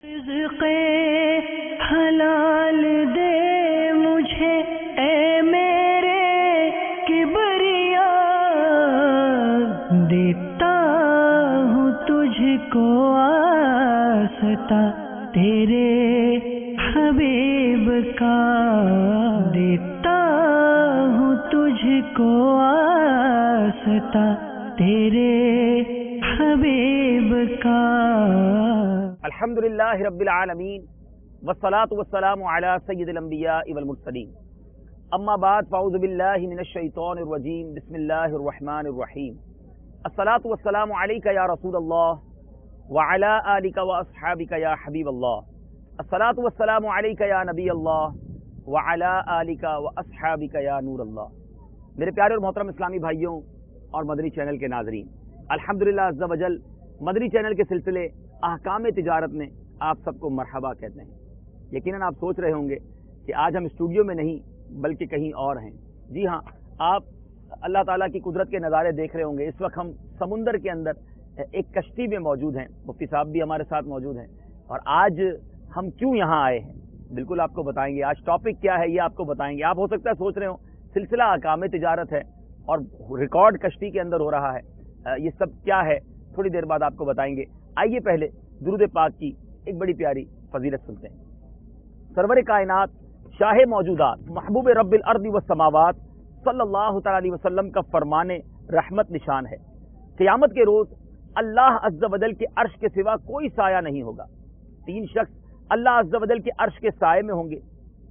رزق حلال دے مجھے اے میرے کبریا، دیتا ہوں تجھ کو آستا تیرے حبیب کا، دیتا ہوں تجھ کو آستا تیرے حبیب کا۔ الحمدللہ رب العالمین والصلاة والسلام علی سید الانبیاء والمرسلین، اما بعد فاعوذ باللہ من الشیطان الرجیم، بسم اللہ الرحمن الرحیم۔ الصلاة والسلام علیک یا رسول اللہ وعلی آلک واصحابک یا حبیب اللہ، الصلاة والسلام علیک یا نبی اللہ وعلی آلک واصحابک یا نور اللہ۔ میرے پیارے اور محترم اسلامی بھائیوں اور مدنی چینل کے ناظرین، الحمدللہ عز و جل مدنی چینل کے سلسلے احکام تجارت میں آپ سب کو مرحبا کہتے ہیں۔ یقیناً آپ سوچ رہے ہوں گے کہ آج ہم اسٹوڈیو میں نہیں بلکہ کہیں اور ہیں۔ جی ہاں، آپ اللہ تعالیٰ کی قدرت کے نظارے دیکھ رہے ہوں گے۔ اس وقت ہم سمندر کے اندر ایک کشتی میں موجود ہیں، مفتی صاحب بھی ہمارے ساتھ موجود ہیں، اور آج ہم کیوں یہاں آئے ہیں بالکل آپ کو بتائیں گے۔ آج ٹاپک کیا ہے یہ آپ کو بتائیں گے۔ آپ ہو سکتا ہے سوچ رہے ہوں سلسلہ احکام تجارت ہے اور ریکارڈ کشتی کے اندر ہو رہا ہے، یہ سب کیا ہے تھوڑی دیر بعد آپ کو بتائیں گے۔ آئیے پہلے درود پاک کی ایک بڑی پیاری فضیلت سنتے ہیں۔ سرور کائنات، شاہ موجودات، محبوب رب الارض والسماوات صلی اللہ تعالی علیہ وسلم کا فرمان رحمت نشان ہے۔ قیامت کے روز اللہ عز و جل کے عرش کے سوا کوئی سایہ نہیں ہوگا۔ تین شخص اللہ عز و جل کے عرش کے سائے میں ہوں گے۔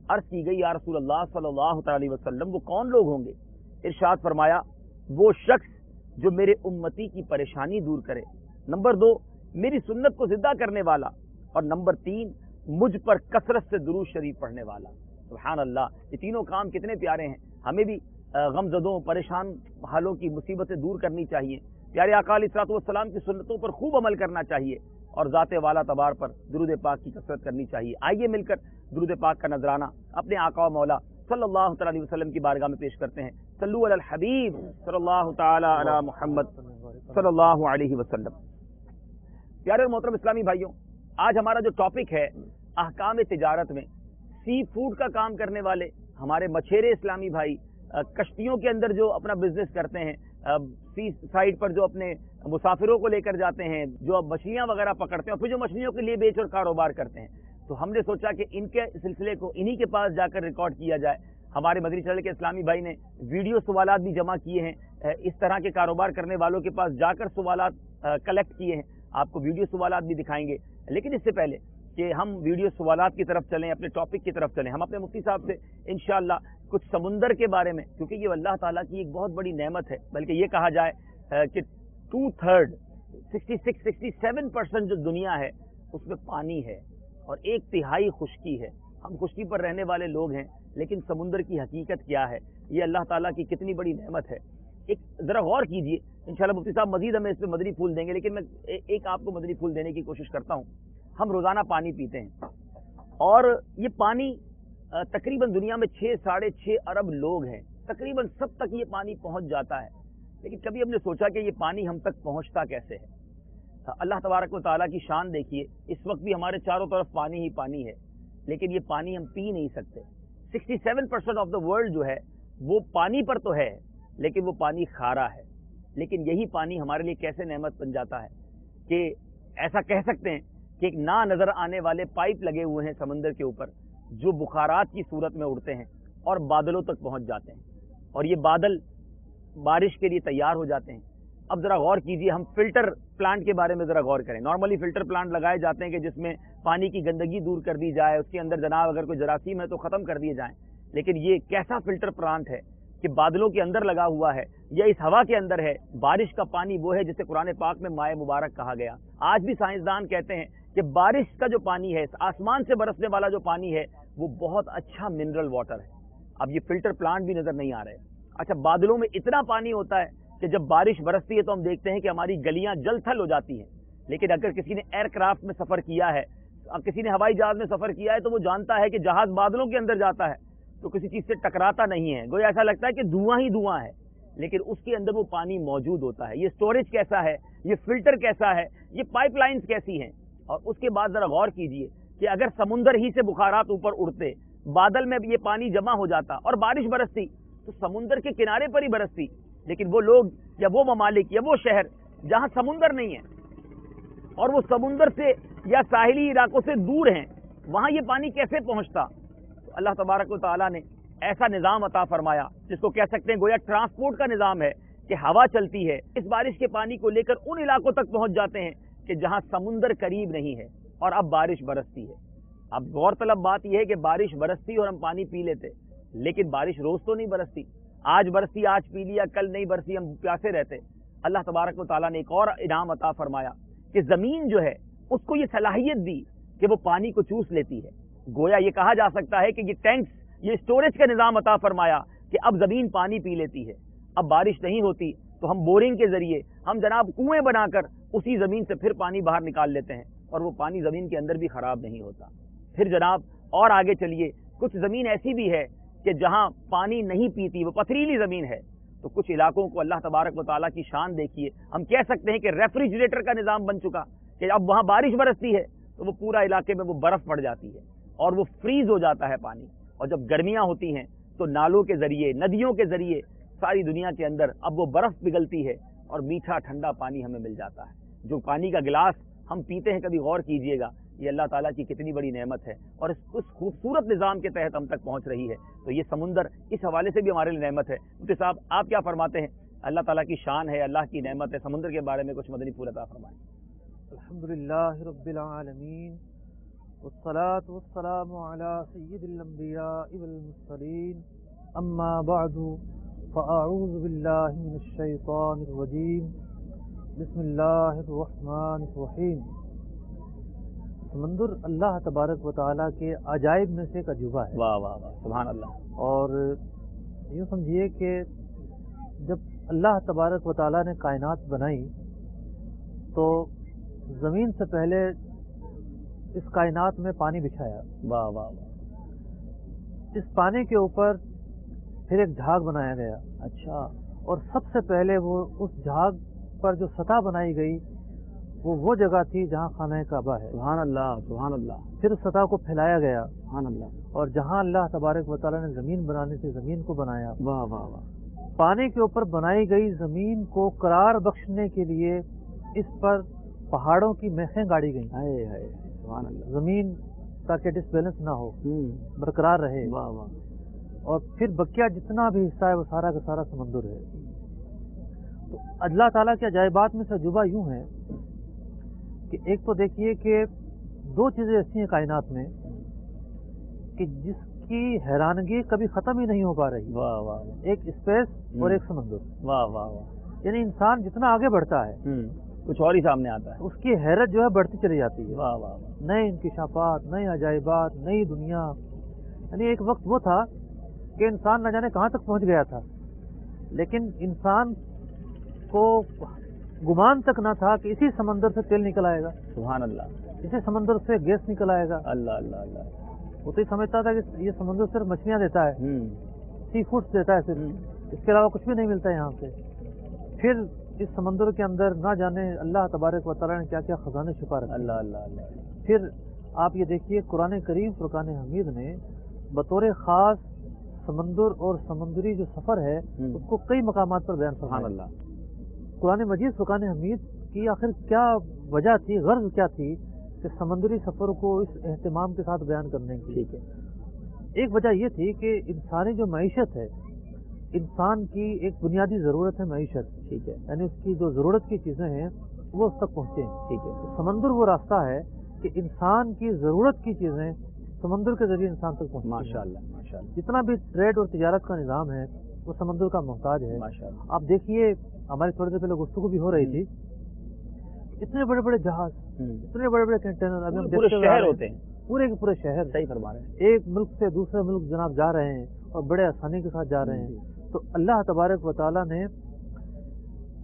عرض کی گئی یا رسول اللہ صلی اللہ تعالی علیہ وسلم وہ کون لوگ ہوں گے؟ ارشاد فرمایا وہ شخص جو میرے امتی کی پریشانی دور کرے، نمبر 2 میری سنت کو زندہ کرنے والا، اور نمبر 3 مجھ پر کثرت سے درود شریف پڑھنے والا۔ سبحان اللہ، یہ تینوں کام کتنے پیارے ہیں۔ ہمیں بھی غم زدوں، پریشان حالوں کی مصیبتیں دور کرنی چاہیے، پیارے آقا علیہ الصلوۃ والسلام کی سنتوں پر خوب عمل کرنا چاہیے، اور ذات والا تبار پر درود پاک کی کثرت کرنی چاہیے۔ آئیے مل کر درود پاک کا نذرانہ اپنے آقا و مولا صلی اللہ تعالی علیہ وسلم کی بارگاہ میں پیش کرتے ہیں۔ صلو علی الحبیب صلی اللہ تعالی علی محمد صلی اللہ علیہ وسلم۔ پیارے اور محترم اسلامی بھائیوں، آج ہمارا جو ٹاپک ہے احکام تجارت میں، سی فوڈ کا کام کرنے والے ہمارے مچھیرے اسلامی بھائی، کشتیوں کے اندر جو اپنا بزنس کرتے ہیں، سی سائڈ پر جو اپنے مسافروں کو لے کر جاتے ہیں، جو اب مچھلیاں وغیرہ پکڑتے ہیں اور پھر جو مچھلیوں کے لیے بیچ اور کاروبار کرتے ہیں، تو ہم نے سوچا کہ ان کے سلسلے کو انہی کے پاس جا کر ریکارڈ کیا جائے۔ ہمارے مدنی چینل کے اسلامی بھائی نے ویڈیو سوالات بھی جمع کیے ہیں، اس طرح کے کاروبار کرنے والوں کے پاس جا کر سوالات کلیکٹ کیے ہیں۔ آپ کو ویڈیو سوالات بھی دکھائیں گے، لیکن اس سے پہلے کہ ہم ویڈیو سوالات کی طرف چلیں، اپنے ٹاپک کی طرف چلیں، ہم اپنے مفتی صاحب سے انشاءاللہ کچھ سمندر کے بارے میں، کیونکہ یہ اللہ تعالیٰ کی ایک بہت بڑی نعمت ہے، بلکہ یہ کہا جائے کہ 2/3 67% جو دنیا ہے اس میں پانی ہے اور 1/3 خشکی ہے۔ ہم خشکی پر رہنے والے لوگ ہیں، لیکن سمندر کی حقیقت کیا ہے؟ یہ اللہ تعالیٰ کی کتنی بڑی نعمت ہے۔ ایک ذرا غور کیجئے، انشاءاللہ مفتی صاحب مزید ہمیں اس پہ مدنی پھول دیں گے، لیکن میں ایک آپ کو مدنی پھول دینے کی کوشش کرتا ہوں۔ ہم روزانہ پانی پیتے ہیں، اور یہ پانی تقریباً دنیا میں 6-6.5 ارب لوگ ہیں، تقریباً سب تک یہ پانی پہنچ جاتا ہے، لیکن کبھی ہم نے سوچا کہ یہ پانی ہم تک پہنچتا کیسے ہے؟ اللہ تبارک و تعالیٰ کی شان دیکھیے، اس وقت بھی ہمارے چاروں طرف پانی ہی پانی ہے، لیکن یہ پانی ہم پی نہیں سکتے۔ 67% آف دا ورلڈ جو ہے وہ پانی پر تو ہے، لیکن وہ پانی کھارا ہے۔ لیکن یہی پانی ہمارے لیے کیسے نعمت بن جاتا ہے کہ ایسا کہہ سکتے ہیں کہ ایک نا نظر آنے والے پائپ لگے ہوئے ہیں سمندر کے اوپر، جو بخارات کی صورت میں اڑتے ہیں اور بادلوں تک پہنچ جاتے ہیں، اور یہ بادل بارش کے لیے تیار ہو جاتے ہیں۔ اب ذرا غور کیجئے، ہم فلٹر پلانٹ کے بارے میں ذرا غور کریں۔ نارملی فلٹر پلانٹ لگائے جاتے ہیں کہ جس میں پانی کی گندگی دور کر دی جائے، اس کے اندر جناب اگر کوئی جراثیم ہے تو ختم کر دیے جائیں، لیکن یہ کیسا فلٹر پلانٹ ہے کہ بادلوں کے اندر لگا ہوا ہے یا اس ہوا کے اندر ہے۔ بارش کا پانی وہ ہے جسے قرآن پاک میں مائع مبارک کہا گیا۔ آج بھی سائنسدان کہتے ہیں کہ بارش کا جو پانی ہے، آسمان سے برسنے والا جو پانی ہے، وہ بہت اچھا منرل واٹر ہے۔ اب یہ فلٹر پلانٹ بھی نظر نہیں آ رہے۔ اچھا، بادلوں میں اتنا پانی ہوتا ہے کہ جب بارش برستی ہے تو ہم دیکھتے ہیں کہ ہماری گلیاں جل تھل ہو جاتی ہیں، لیکن اگر کسی نے ایئر کرافٹ میں سفر کیا ہے، کسی نے ہوائی جہاز میں سفر کیا ہے، تو وہ جانتا ہے کہ جہاز بادلوں کے اندر جاتا ہے تو کسی چیز سے ٹکراتا نہیں ہے، گویا ایسا لگتا ہے کہ دھواں ہی دھواں ہے، لیکن اس کے اندر وہ پانی موجود ہوتا ہے۔ یہ سٹوریج کیسا ہے، یہ فلٹر کیسا ہے، یہ پائپ لائنز کیسی ہیں، اور اس کے بعد ذرا غور کیجئے کہ اگر سمندر ہی سے بخارات اوپر اڑتے، بادل میں یہ پانی جمع ہو جاتا اور بارش برستی تو سمندر کے کنارے پر ہی برستی، لیکن وہ لوگ یا وہ ممالک یا وہ شہر جہاں سمندر نہیں ہے اور وہ سمندر سے یا ساحلی علاقوں سے دور ہیں، وہاں یہ پانی کیسے پہنچتا؟ تو اللہ تبارک و تعالیٰ نے ایسا نظام عطا فرمایا جس کو کہہ سکتے ہیں گویا ٹرانسپورٹ کا نظام ہے کہ ہوا چلتی ہے، اس بارش کے پانی کو لے کر ان علاقوں تک پہنچ جاتے ہیں کہ جہاں سمندر قریب نہیں ہے، اور اب بارش برستی ہے۔ اب غور طلب بات یہ ہے کہ بارش برستی اور ہم پانی پی لیتے، لیکن بارش روز تو نہیں برستی، آج برسی آج پی لیا، کل نہیں برسی ہم پیاسے رہتے۔ اللہ تبارک و تعالیٰ نے ایک اور انعام عطا فرمایا کہ زمین جو ہے اس کو یہ صلاحیت دی کہ وہ پانی کو چوس لیتی ہے۔ گویا یہ کہا جا سکتا ہے کہ یہ ٹینکس، یہ اسٹوریج کا نظام عطا فرمایا کہ اب زمین پانی پی لیتی ہے۔ اب بارش نہیں ہوتی تو ہم بورنگ کے ذریعے ہم جناب کنویں بنا کر اسی زمین سے پھر پانی باہر نکال لیتے ہیں، اور وہ پانی زمین کے اندر بھی خراب نہیں ہوتا۔ پھر جناب اور آگے چلیے، کچھ زمین ایسی بھی ہے کہ جہاں پانی نہیں پیتی، وہ پتھریلی زمین ہے، تو کچھ علاقوں کو اللہ تبارک و تعالیٰ کی شان دیکھیے، ہم کہہ سکتے ہیں کہ ریفریجریٹر کا نظام بن چکا کہ اب وہاں بارش برستی ہے تو وہ پورا علاقے میں وہ برف پڑ جاتی ہے اور وہ فریز ہو جاتا ہے پانی، اور جب گرمیاں ہوتی ہیں تو نالوں کے ذریعے، ندیوں کے ذریعے ساری دنیا کے اندر اب وہ برف پگھلتی ہے اور میٹھا ٹھنڈا پانی ہمیں مل جاتا ہے۔ جو پانی کا گلاس ہم پیتے ہیں، کبھی غور کیجئے گا، یہ اللہ تعالیٰ کی کتنی بڑی نعمت ہے، اور اس خوبصورت نظام کے تحت ہم تک پہنچ رہی ہے۔ تو یہ سمندر اس حوالے سے بھی ہمارے لیے نعمت ہے۔ مفتی صاحب آپ کیا فرماتے ہیں؟ اللہ تعالیٰ کی شان ہے، اللہ کی نعمت ہے، سمندر کے بارے میں کچھ مدنی پھول عطا فرمائیں۔ الحمدللہ رب العالمین والصلاة والسلام علی سید الانبیاء والمرسلین، اما بعد فاعوذ باللہ من الشیطان الرجیم، بسم اللہ الرحمن الرحیم۔ سمندر اللہ تبارک و تعالیٰ کے عجائب میں سے ایک عجوبہ ہے۔ واہ واہ واہ، سبحان اللہ۔ اور یوں سمجھیے کہ جب اللہ تبارک و تعالیٰ نے کائنات بنائی تو زمین سے پہلے اس کائنات میں پانی بچھایا، واہ واہ واہ، اس پانی کے اوپر پھر ایک جھاگ بنایا گیا، اچھا، اور سب سے پہلے وہ اس جھاگ پر جو سطح بنائی گئی وہ جگہ تھی جہاں خانہ کعبہ ہے۔ سبحان اللہ سبحان اللہ، پھر اس سطح کو پھیلایا گیا، سبحان اللہ، اور جہاں اللہ تبارک و تعالیٰ نے زمین بنانی تھی زمین کو بنایا۔ واہ واہ واہ، پانی کے اوپر بنائی گئی زمین کو قرار بخشنے کے لیے اس پر پہاڑوں کی میخیں گاڑی گئیں، ہائے ہائے، سبحان اللہ، زمین تاکہ ڈس بیلنس نہ ہو، برقرار رہے۔ واہ واہ، اور پھر بقیہ جتنا بھی حصہ ہے وہ سارا کا سارا سمندر ہے۔ تو اللہ تعالیٰ کے عجائبات میں سے عجوبہ یوں ہے کہ ایک تو دیکھیے کہ دو چیزیں ایسی ہیں کائنات میں کہ جس کی حیرانگی کبھی ختم ہی نہیں ہو پا رہی، واہ واہ واہ، ایک اسپیس اور ایک سمندر۔ واہ واہ واہ، یعنی انسان جتنا آگے بڑھتا ہے کچھ اور ہی سامنے آتا ہے۔ اس کی حیرت جو ہے بڑھتی چلی جاتی ہے، واہ واہ واہ، نئے انکشافات، نئے عجائبات، نئی دنیا۔ یعنی ایک وقت وہ تھا کہ انسان نہ جانے کہاں تک پہنچ گیا تھا، لیکن انسان کو گمان تک نہ تھا کہ اسی سمندر سے تیل نکل آئے گا، سبحان اللہ، اسی سمندر سے گیس نکل آئے گا۔ اللہ اللہ اللہ، وہ تو یہ سمجھتا تھا کہ یہ سمندر صرف مچھلیاں دیتا ہے، سی فوڈس دیتا ہے صرف، اس کے علاوہ کچھ بھی نہیں ملتا ہے یہاں سے۔ پھر اس سمندر کے اندر نہ جانے اللہ تبارک و تعالیٰ نے کیا کیا خزانے چھپا رکھے۔ اللہ اللہ اللہ، پھر آپ یہ دیکھیے قرآن کریم فرقان حمید نے بطور خاص سمندر اور سمندری جو سفر ہے اس کو کئی مقامات پر بیان سبحان فرمایا۔ اللہ، قرآن مجید فرقان حمید کی آخر کیا وجہ تھی، غرض کیا تھی کہ سمندری سفر کو اس اہتمام کے ساتھ بیان کرنے کی؟ ٹھیک ہے، ایک وجہ یہ تھی کہ انسانی جو معیشت ہے، انسان کی ایک بنیادی ضرورت ہے معیشت، ٹھیک ہے، یعنی اس کی جو ضرورت کی چیزیں ہیں وہ اس تک پہنچیں۔ ٹھیک ہے، سمندر وہ راستہ ہے کہ انسان کی ضرورت کی چیزیں سمندر کے ذریعے انسان تک پہنچتی ہیں۔ ماشاء اللہ ماشاء اللہ، جتنا بھی ٹریڈ اور تجارت کا نظام ہے وہ سمندر کا محتاج ہے۔ ماشاء اللہ، آپ دیکھیے ہماری تھوڑی دیر پہلے گفتگو بھی ہو رہی تھی، اتنے بڑے بڑے جہاز، اتنے بڑے بڑے کنٹینر، ابھی ہم پورے دیکھتے شہر ہوتے ہیں، پورے کے پورے شہر صحیح فرما رہے ہیں، ایک ملک سے دوسرے ملک جناب جا رہے ہیں اور بڑے آسانی کے ساتھ جا رہے ہیں۔ تو اللہ تبارک و تعالیٰ نے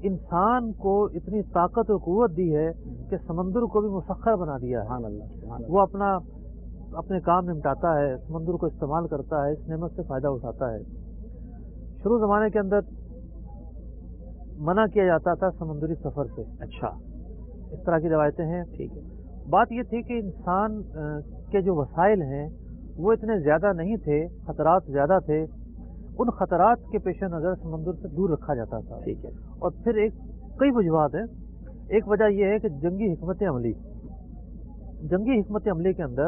انسان کو اتنی طاقت اور قوت دی ہے کہ سمندر کو بھی مسخر بنا دیا ہے۔ سبحان اللہ سبحان اللہ، وہ اپنے کام نمٹاتا ہے، سمندر کو استعمال کرتا ہے، اس نعمت سے فائدہ اٹھاتا ہے۔ شروع زمانے کے اندر منع کیا جاتا تھا سمندری سفر سے، اچھا، اس طرح کی روایتیں ہیں۔ ٹھیک ہے، بات یہ تھی کہ انسان کے جو وسائل ہیں وہ اتنے زیادہ نہیں تھے، خطرات زیادہ تھے، ان خطرات کے پیش نظر سمندر سے دور رکھا جاتا تھا. ٹھیک ہے. اور پھر کئی وجوہات ہیں. ایک وجہ یہ ہے کہ جنگی حکمت عملی کے اندر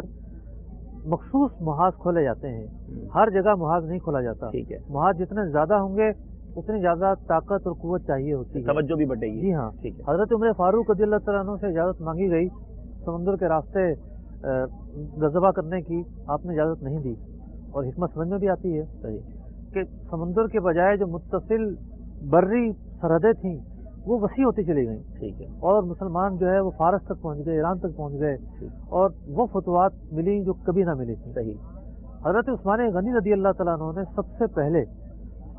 مخصوص محاذ کھولے جاتے ہیں. ہر جگہ محاذ نہیں کھولا جاتا. ٹھیک ہے. محاذ جتنے زیادہ ہوں گے اتنی زیادہ طاقت اور قوت چاہیے ہوتی ہے، توجہ بھی بڑھے گی. جی ہاں. ٹھیک ہے. حضرت عمر فاروق رضی اللہ تعالیٰ عنہ سے اجازت مانگی گئی سمندر کے راستے غزوہ کرنے کی، آپ نے اجازت نہیں دی. اور حکمت سمجھ میں بھی آتی ہے صحیح کہ سمندر کے بجائے جو متصل بری سرحدیں تھیں وہ وسیع ہوتی چلی گئیں. ٹھیک ہے. اور مسلمان جو ہے وہ فارس تک پہنچ گئے، ایران تک پہنچ گئے، اور وہ فتوحات ملی جو کبھی نہ ملی تھی. صحیح. حضرت عثمان غنی رضی اللہ تعالیٰ عنہ نے سب سے پہلے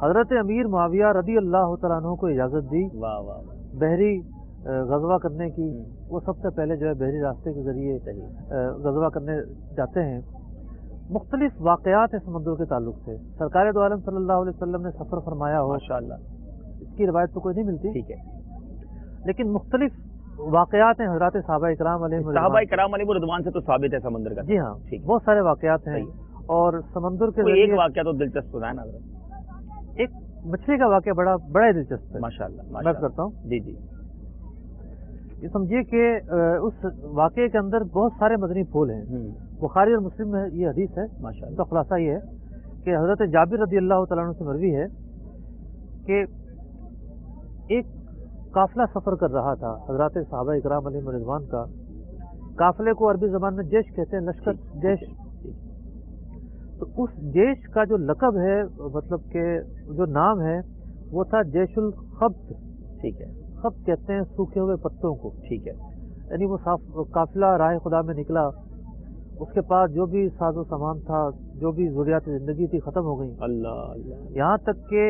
حضرت امیر معاویہ رضی اللہ تعالیٰ عنہ کو اجازت دی واہ واہ. بحری غزوہ کرنے کی. وہ سب سے پہلے جو ہے بحری راستے کے ذریعے غزوہ کرنے جاتے ہیں. مختلف واقعات ہیں سمندر کے تعلق سے. سرکار دو عالم صلی اللہ علیہ وسلم نے سفر فرمایا ہو، ماشاءاللہ، اس کی روایت تو کوئی نہیں ملتی. ٹھیک ہے. لیکن مختلف واقعات ہیں حضرات صحابہ اکرام علیہ صحابہ کرام علیہ رضوان سے تو ثابت ہے سمندر کا. جی ہاں. ٹھیک ہے. بہت سارے واقعات ہیں. اور سمندر کے کوئی ایک ذریعے واقعہ تو دلچسپ ہوتا ہے نا حضرت. ایک مچھلی کا واقعہ بڑا ہی دلچسپ ہے. ماشاءاللہ میں ماشاءاللہ. کرتا ہوں. جی جی. یہ سمجھیے کہ اس واقعے کے اندر بہت سارے مدنی پھول ہیں. بخاری اور مسلم میں یہ حدیث ہے. اس کا خلاصہ یہ ہے کہ حضرت جابر رضی اللہ تعالیٰ عنہ سے مروی ہے کہ ایک قافلہ سفر کر رہا تھا حضرات صحابہ اکرام علیہ رضوان کا. قافلے کو عربی زبان میں جیش کہتے ہیں، لشکر، جیش. تو اس جیش کا جو لقب ہے، مطلب کہ جو نام ہے، وہ تھا جیش الخبط. ٹھیک ہے. خبط کہتے ہیں سوکھے ہوئے پتوں کو. ٹھیک ہے. یعنی وہ قافلہ راہ خدا میں نکلا، اس کے پاس جو بھی ساز و سامان تھا، جو بھی ضروریات زندگی تھی، ختم ہو گئی. اللہ اللہ. یہاں تک کہ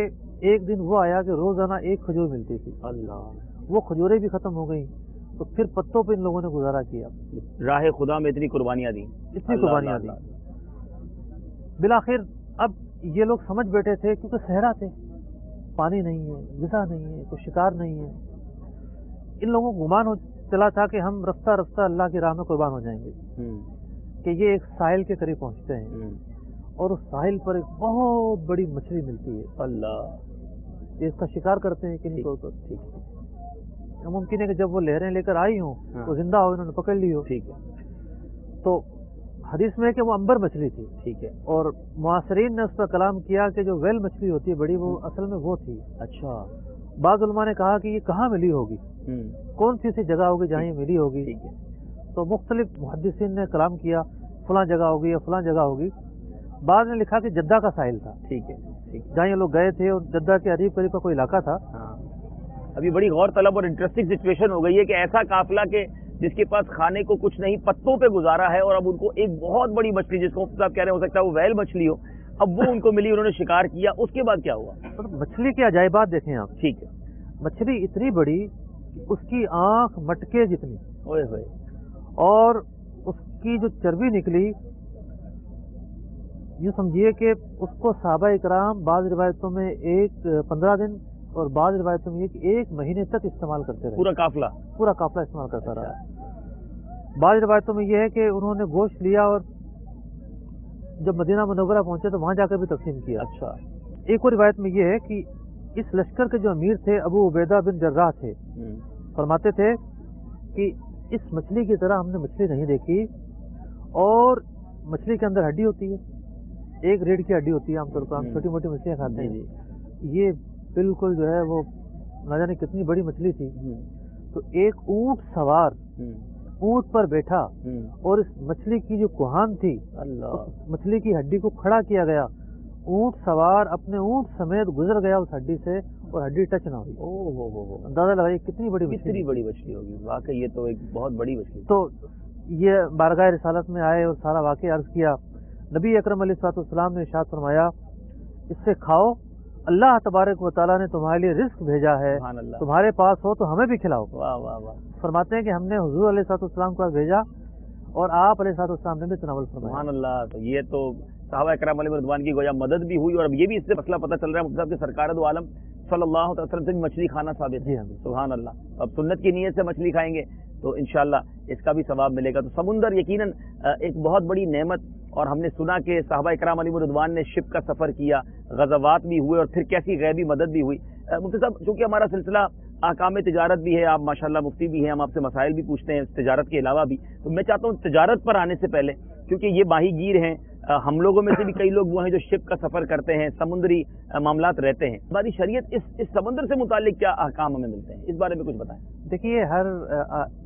ایک دن وہ آیا کہ روزانہ ایک کھجور ملتی تھی. اللہ. وہ کھجوریں بھی ختم ہو گئیں. تو پھر پتوں پہ ان لوگوں نے گزارا کیا. راہ خدا میں اتنی قربانیاں دی. بالآخر اب یہ لوگ سمجھ بیٹھے تھے، کیونکہ صحرا تھے، پانی نہیں ہے، غذا نہیں ہے، کوئی شکار نہیں ہے. ان لوگوں کو گمان ہو چلا تھا کہ ہم رفتہ رفتہ اللہ کی راہ میں قربان ہو جائیں گے. کہ یہ ایک ساحل کے قریب پہنچتے ہیں اور اس ساحل پر ایک بہت بڑی مچھلی ملتی ہے. اللہ. یہ اس کا شکار کرتے ہیں کہ نہیں کرتے. ممکن ہے کہ جب وہ لہریں لے کر آئی ہوں تو زندہ ہو، انہوں نے پکڑ لی ہو. ٹھیک ہے. تو حدیث میں ہے کہ وہ امبر مچھلی تھی. ٹھیک ہے. اور معاصرین نے اس پر کلام کیا کہ جو ویل مچھلی ہوتی ہے بڑی، وہ اصل میں وہ تھی. اچھا. بعض علماء نے کہا کہ یہ کہاں ملی ہوگی، کون سی ایسی جگہ ہوگی جہاں یہ ملی ہوگی. ٹھیک ہے. تو مختلف محدثین نے کلام کیا، فلاں جگہ ہوگی یا فلاں جگہ ہوگی. بعض نے لکھا کہ جدہ کا ساحل تھا. ٹھیک ہے. جہاں یہ لوگ گئے تھے، اور جدہ کے قریب کا کوئی علاقہ تھا. ابھی بڑی غور طلب اور انٹرسٹنگ سچویشن ہو گئی ہے کہ ایسا قافلہ کہ جس کے پاس کھانے کو کچھ نہیں، پتوں پہ گزارا ہے، اور اب ان کو ایک بہت بڑی مچھلی، جس کو آپ کہہ رہے ہو سکتا ہے وہ ویل مچھلی ہو، اب وہ ان کو ملی، انہوں نے شکار کیا. اس کے بعد کیا ہوا؟ مچھلی کے عجائبات دیکھیں آپ. ٹھیک ہے. مچھلی اتنی بڑی کہ اس کی آنکھ مٹکے جتنی، اوئے ہوئے، اور اس کی جو چربی نکلی، یہ سمجھیے کہ اس کو صحابہ اکرام بعض روایتوں میں 15 دن اور بعض روایتوں میں ایک مہینے تک استعمال کرتے رہے. پورا قافلہ استعمال کرتا رہا. بعض روایتوں میں یہ ہے کہ انہوں نے گوشت لیا اور جب مدینہ منورہ پہنچے تو وہاں جا کر بھی تقسیم کیا. اچھا. ایک اور روایت میں یہ ہے کہ اس لشکر کے جو امیر تھے ابو عبیدہ بن جراح تھے، فرماتے تھے کہ اس مچھلی کی طرح ہم نے مچھلی نہیں دیکھی، اور مچھلی کے اندر ہڈی ہوتی ہے، ایک ریڑھ کی ہڈی ہوتی ہے. عام طور پر ہم چھوٹی موٹی مچھلیاں کھاتے ہیں، یہ بالکل جو ہے وہ نہ جانے کتنی بڑی مچھلی تھی. تو ایک اونٹ سوار اونٹ پر بیٹھا، اور اس مچھلی کی جو کوہان تھی، اس مچھلی کی ہڈی کو کھڑا کیا گیا. اونٹ سوار اپنے اونٹ سمیت گزر گیا اس ہڈی سے، اور ہڈی ٹچ نہ ہوئی. اندازہ لگائیے کتنی بڑی مچھلی ہوگی. واقعی یہ تو ایک بہت بڑی مچھلی. تو یہ بارگاہ رسالت میں آئے اور سارا واقعہ عرض کیا. نبی اکرم علیہ الصلوۃ والسلام نے ارشاد فرمایا، اس سے کھاؤ، اللہ تبارک و تعالیٰ نے تمہارے لیے رزق بھیجا ہے، تمہارے پاس ہو تو ہمیں بھی کھلاؤ. واہ واہ واہ. فرماتے ہیں کہ ہم نے حضور علیہ الصلوۃ والسلام کو بھیجا، اور آپ علیہ الصلوۃ والسلام نے بھی تناول فرمایا. سبحان اللہ. تو یہ تو صحابہ اکرام علیہ رضوان کی گویا مدد بھی ہوئی، اور اب یہ بھی اس سے مسئلہ پتہ چل رہا ہے مفتی صاحب کہ سرکار دو عالم صلی اللہ علیہ وسلم سے مچھلی کھانا ثابت ہے. جی ہاں. سبحان اللہ. اب سنت کی نیت سے مچھلی کھائیں گے. تو انشاءاللہ اس کا بھی ثواب ملے گا. تو سمندر یقیناً ایک بہت بڑی نعمت، اور ہم نے سنا کہ صحابہ اکرام علیہم رضوان نے شپ کا سفر کیا، غزوات بھی ہوئے، اور پھر کیسی غیبی مدد بھی ہوئی. مفتی صاحب چونکہ ہمارا سلسلہ احکام تجارت بھی ہے، آپ ماشاءاللہ مفتی بھی ہیں، ہم آپ سے مسائل بھی پوچھتے ہیں تجارت کے علاوہ بھی، تو میں چاہتا ہوں تجارت پر آنے سے پہلے، کیونکہ یہ ماہی گیر ہیں، ہم لوگوں میں سے بھی کئی لوگ وہ ہیں جو شپ کا سفر کرتے ہیں، سمندری معاملات رہتے ہیں، ہماری شریعت اس سمندر سے متعلق کیا احکام ہمیں ملتے ہیں، اس بارے میں کچھ بتائیں. دیکھیے ہر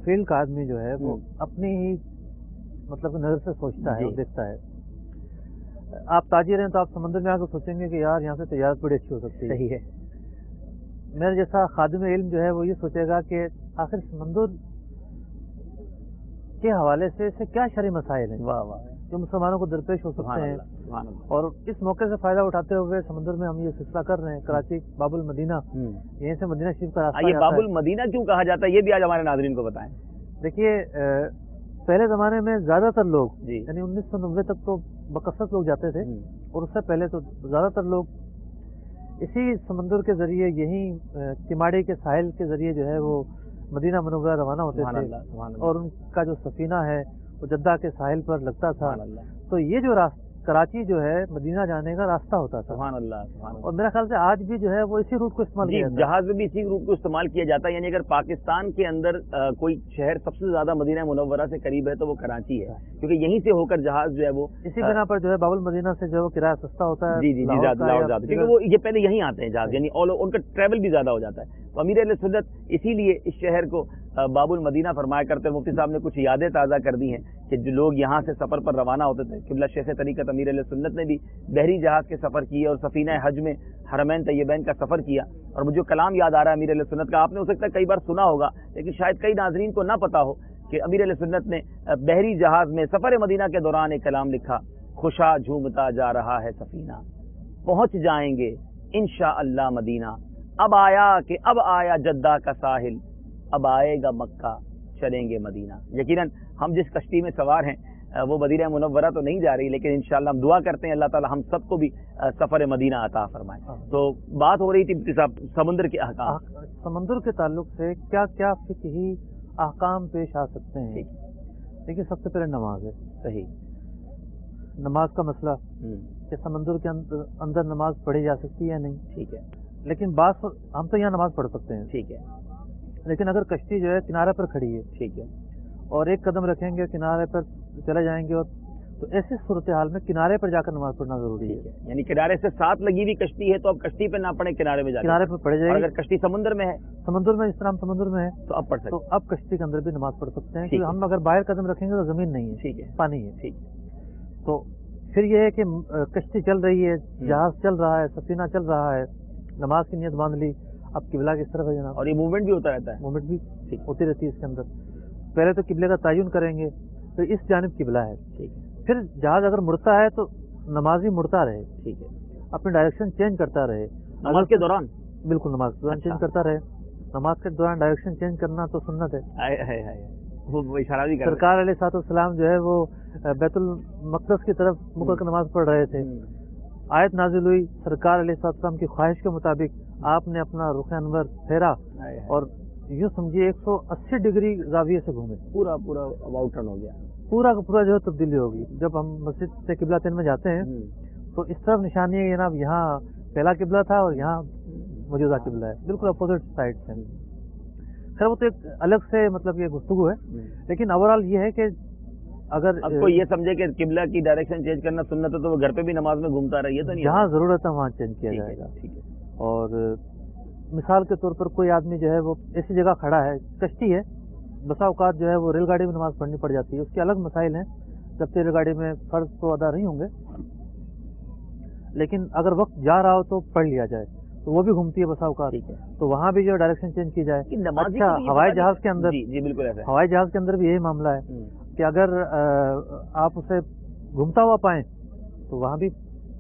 فیلڈ کا آدمی جو ہے وہ اپنی ہی مطلب نظر سے سوچتا ہے اور دیکھتا ہے. آپ تاجر ہیں تو آپ سمندر میں آ کر سوچیں گے کہ یار یہاں سے تجارت بڑی اچھی ہو سکتی ہے. صحیح ہے. میرے جیسا خادم علم جو ہے وہ یہ سوچے گا کہ آخر سمندر کے حوالے سے اسے کیا شرعی مسائل ہیں واہ واہ، جو مسلمانوں کو درپیش ہو سکتے ہیں. سبحان اللہ. اور اس موقع سے فائدہ اٹھاتے ہوئے سمندر میں ہم یہ سلسلہ کر رہے ہیں. کراچی باب المدینہ، یہیں سے مدینہ شریف کا راستہ یہ باب المدینہ کیوں کہا جاتا ہے، یہ بھی آج ہمارے ناظرین کو بتائیں. دیکھیے پہلے زمانے میں زیادہ تر لوگ جی یعنی 1990 تک تو بکثرت لوگ جاتے تھے، اور اس سے پہلے تو زیادہ تر لوگ اسی سمندر کے ذریعے یہیں کماڑی کے ساحل کے ذریعے جو ہے وہ مدینہ منورہ روانہ ہوتے سبحان تھے. اللہ، سبحان اللہ. اور ان کا جو سفینہ ہے وہ جدہ کے ساحل پر لگتا تھا. سبحان اللہ، تو یہ جو کراچی جو ہے مدینہ جانے کا راستہ ہوتا تھا. سبحان اللہ، سبحان اللہ. اور میرا خیال سے آج بھی جو ہے وہ اسی روٹ کو استعمال جی کیا جاتا ہے. جہاز میں بھی اسی روٹ کو استعمال کیا جاتا ہے. یعنی اگر پاکستان کے اندر کوئی شہر سب سے زیادہ مدینہ منورہ سے قریب ہے تو وہ کراچی ہے، کیونکہ یہیں سے ہو کر جہاز جو ہے وہ اسی بنا پر جو ہے باب المدینہ سے جو ہے وہ کرایہ سستا ہوتا ہے. جی جی جی لاہور زیادہ، کیونکہ وہ یہ پہلے یہیں آتے ہیں جہاز، یعنی ان کا ٹریول بھی زیادہ ہو جاتا ہے. تو امیر اہل سنت اسی لیے اس شہر کو باب المدینہ فرمایا کرتے ہیں. مفتی صاحب نے کچھ یادیں تازہ کر دی ہیں کہ جو لوگ یہاں سے سفر پر روانہ ہوتے تھے، قبلہ شیخ طریقت امیر اہل سنت نے بھی بحری جہاز کے سفر کیے اور سفینہ حج میں حرمین طیبین کا سفر کیا. اور مجھے کلام یاد آ رہا ہے امیر اہل سنت کا، آپ نے ہو سکتا ہے کئی بار سنا ہوگا لیکن شاید کئی ناظرین کو نہ پتا ہو کہ امیر اہل سنت نے بحری جہاز میں سفر مدینہ کے دوران ایک کلام لکھا: خوشا جھومتا جا رہا ہے سفینہ، پہنچ جائیں گے انشاءاللہ مدینہ، اب آیا جدہ کا ساحل، اب آئے گا مکہ، چلیں گے مدینہ. یقیناً ہم جس کشتی میں سوار ہیں وہ مدینہ منورہ تو نہیں جا رہی، لیکن انشاءاللہ ہم دعا کرتے ہیں اللہ تعالی ہم سب کو بھی سفر مدینہ عطا فرمائے. تو بات ہو رہی تھی صاحب سمندر کے احکام، سمندر کے تعلق سے کیا کیا فقہی احکام پیش آ سکتے ہیں. دیکھیے سب سے پہلے نماز ہے. صحیح. نماز کا مسئلہ کہ سمندر کے اندر نماز پڑھی جا سکتی ہے یا نہیں. ٹھیک ہے. لیکن ہم تو یہاں نماز پڑھ سکتے ہیں. ٹھیک ہے. لیکن اگر کشتی جو ہے کنارے پر کھڑی ہے، ٹھیک ہے، اور ایک قدم رکھیں گے کنارے پر چلے جائیں گے، اور تو ایسی صورتحال میں کنارے پر جا کر نماز پڑھنا ضروری ہے. یعنی کنارے سے ساتھ لگی ہوئی کشتی ہے تو اب کشتی پہ نہ پڑے، کنارے میں جا کے کنارے پر پڑھ جائے. اگر کشتی سمندر میں ہے، سمندر میں، اس طرح ہم سمندر میں ہے تو اب پڑھ سکتے تو اب کشتی کے اندر بھی نماز پڑھ سکتے ہیں. ٹھیک ہے. ہم اگر باہر قدم رکھیں گے تو زمین نہیں ہے، ٹھیک ہے، پانی ہے. ٹھیک. تو پھر یہ ہے کہ کشتی چل رہی ہے، جہاز چل رہا ہے، سفینہ چل رہا ہے، نماز کی نیت باندھ لی، اب قبلہ کس طرف ہے جناب. اور یہ موومنٹ بھی ہوتا رہتا ہے. موومنٹ بھی ہوتی رہتی ہے اس کے اندر. پہلے تو قبلے کا تعین کریں گے تو اس جانب قبلہ ہے. ٹھیک ہے. پھر جہاز اگر مڑتا ہے تو نمازی مڑتا رہے. ٹھیک ہے. اپنی ڈائریکشن چینج کرتا رہے نماز کے دوران. بالکل نماز کے دوران چینج کرتا رہے. نماز کے دوران ڈائریکشن چینج کرنا تو سنت ہے. وہ اشارہ بھی سرکار علیہ الصلوۃ والسلام جو ہے وہ بیت المقدس کی طرف مڑ کر نماز پڑھ رہے تھے. آیت نازل ہوئی، سرکار علیہ الصلوۃ والسلام کی خواہش کے مطابق آپ نے اپنا رخ انور پھیرا اور یوں سمجھیے 180 ڈگری زاویے سے گھومے. پورا اباؤٹ ٹرن ہو گیا. پورا کا پورا جو ہے تبدیلی ہوگی. جب ہم مسجد سے قبلہ تین میں جاتے ہیں تو اس طرف نشانی ہے جناب، یہاں پہلا قبلہ تھا اور یہاں موجودہ قبلہ ہے، بالکل اپوزٹ سائڈ سے. خیر وہ تو ایک الگ سے مطلب یہ گفتگو ہے، لیکن اوورآل یہ ہے کہ اگر کوئی یہ سمجھے کہ قبلہ کی ڈائریکشن چینج کرنا سنت ہے تو وہ گھر پہ بھی نماز میں گھومتا رہے تو نہیں، جہاں ضرورت ہے وہاں چینج کیا جائے گا. ٹھیک ہے. اور مثال کے طور پر کوئی آدمی جو ہے وہ ایسی جگہ کھڑا ہے، کشتی ہے، بسا اوقات جو ہے وہ ریل گاڑی میں نماز پڑھنی پڑ جاتی ہے، اس کے الگ مسائل ہیں. جب تک ریل گاڑی میں فرض تو ادا نہیں ہوں گے، لیکن اگر وقت جا رہا ہو تو پڑھ لیا جائے تو وہ بھی گھومتی ہے بسا اوقات. تو وہاں بھی جو ڈائریکشن چینج کی جائے. اچھا ہوائی جہاز کے اندر، جی بالکل ایسا ہے، ہوائی جہاز کے اندر بھی یہی معاملہ ہے کہ اگر آپ اسے گھومتا ہوا پائیں تو وہاں بھی